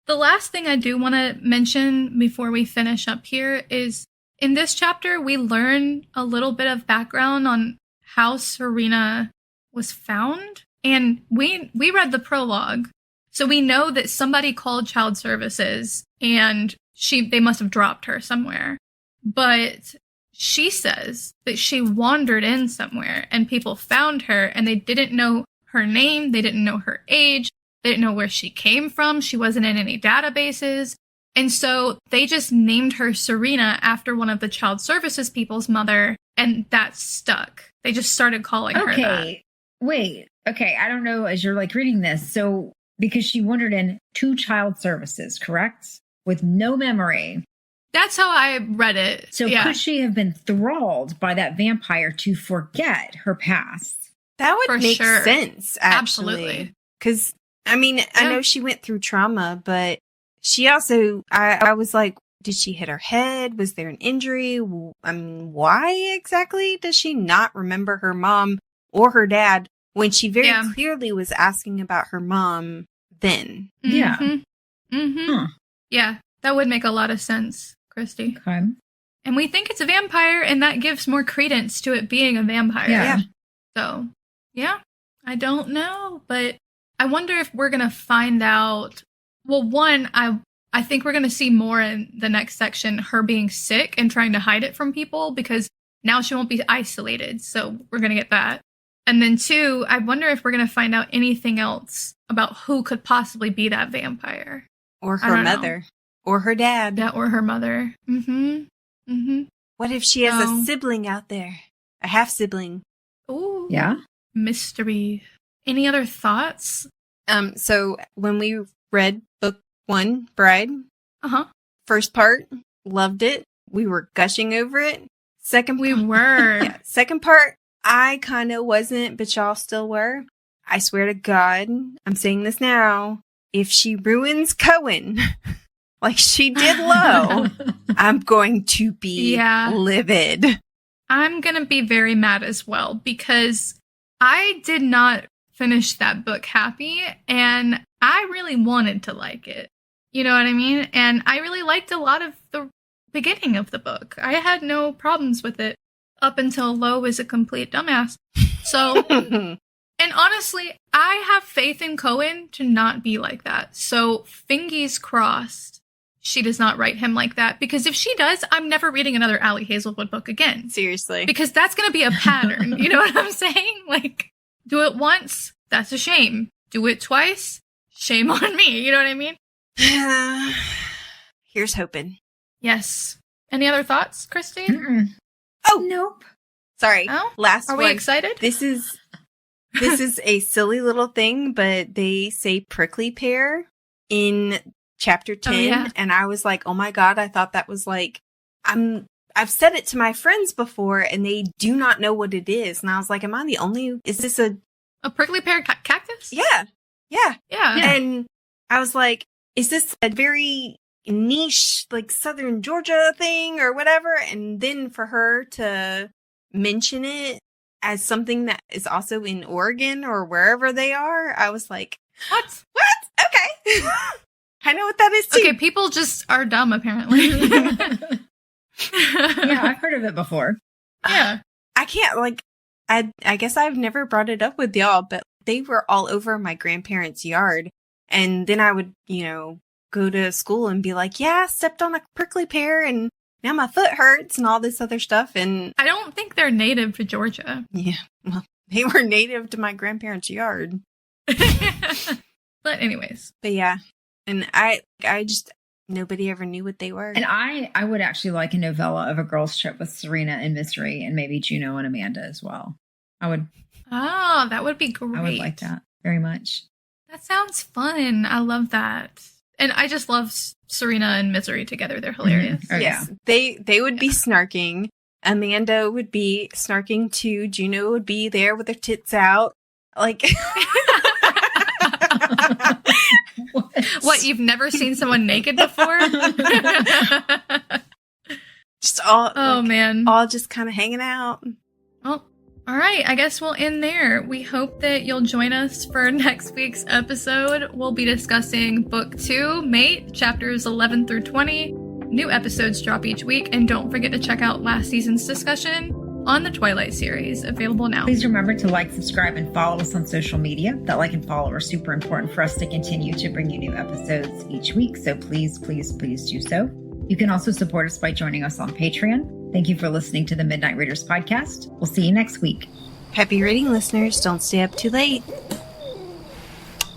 The last thing I do want to mention before we finish up here is in this chapter, we learn a little bit of background on how Serena was found. And we read the prologue. So we know that somebody called child services and they must have dropped her somewhere. But she says that she wandered in somewhere and people found her and they didn't know her name. They didn't know her age. They didn't know where she came from. She wasn't in any databases. And so they just named her Serena after one of the child services people's mother. And that stuck. They just started calling her that. Wait. Okay. I don't know as you're reading this. So because she wandered in 2 child services, correct? With no memory. That's how I read it. So could she have been thralled by that vampire to forget her past? That would For make sure. sense, actually. Absolutely. Because, I know she went through trauma, but she also, I was like, did she hit her head? Was there an injury? Why exactly does she not remember her mom or her dad when she very clearly was asking about her mom then? Yeah. Huh. Yeah, that would make a lot of sense, Christy. Okay. And we think it's a vampire, and that gives more credence to it being a vampire. Yeah. So, yeah, I don't know, but I wonder if we're going to find out. Well, one, I think we're going to see more in the next section, her being sick and trying to hide it from people, because now she won't be isolated. So we're going to get that. And then 2, I wonder if we're going to find out anything else about who could possibly be that vampire. Or her mother. Or her dad. Yeah, or her mother. What if she has a sibling out there? A half-sibling. Ooh. Yeah. Mystery. Any other thoughts? So when we read book 1, Bride, first part, loved it. We were gushing over it. Second part, I kind of wasn't, but y'all still were. I swear to God, I'm saying this now. If she ruins Koen, like she did Lo, I'm going to be livid. I'm going to be very mad as well, because I did not finish that book happy, and I really wanted to like it. You know what I mean? And I really liked a lot of the beginning of the book. I had no problems with it up until Lo is a complete dumbass. So... And honestly, I have faith in Koen to not be like that. So, fingies crossed, she does not write him like that. Because if she does, I'm never reading another Allie Hazelwood book again. Seriously. Because that's going to be a pattern. You know what I'm saying? Do it once, that's a shame. Do it twice, shame on me. You know what I mean? Here's hoping. Yes. Any other thoughts, Christy? Oh, nope. Sorry. Oh? Last Are one. we excited? This is a silly little thing, but they say prickly pear in chapter 10, and I was like, oh my God, I thought that was I've said it to my friends before, and they do not know what it is. And I was like, am I the only, is this a prickly pear cactus? Yeah. Yeah. And I was like, is this a very niche, Southern Georgia thing or whatever? And then for her to mention it as something that is also in Oregon or wherever they are, I was like, What? Okay. I know what that is too. Okay, people just are dumb, apparently. Yeah, I've heard of it before. Yeah. I can't, like, I guess I've never brought it up with y'all, but they were all over my grandparents' yard. And then I would, go to school and be like, yeah, I stepped on a prickly pear and now my foot hurts and all this other stuff. And I don't think they're native to Georgia. yeah, well, they were native to my grandparents' yard. But anyways. But yeah, and I just, nobody ever knew what they were. And I would actually like a novella of a girls' trip with Serena and Misery and maybe Juno and Amanda as well. Oh, that would be great. I would like that very much. That sounds fun. I love that. And I just love Serena and Misery together. They're hilarious. Mm-hmm. Oh, yes, yeah. They would be snarking. Amanda would be snarking too. Juno would be there with her tits out. Like, what, you've never seen someone naked before? Just all. Oh, man. All just kind of hanging out. Well, all right. I guess we'll end there. We hope that you'll join us for next week's episode. We'll be discussing Book 2, Mate, chapters 11 through 20. New episodes drop each week. And don't forget to check out last season's discussion on the Twilight series, available now. Please remember to like, subscribe, and follow us on social media. That like and follow are super important for us to continue to bring you new episodes each week. So please, please, please do so. You can also support us by joining us on Patreon. Thank you for listening to the Midnight Readers podcast. We'll see you next week. Happy reading, listeners. Don't stay up too late.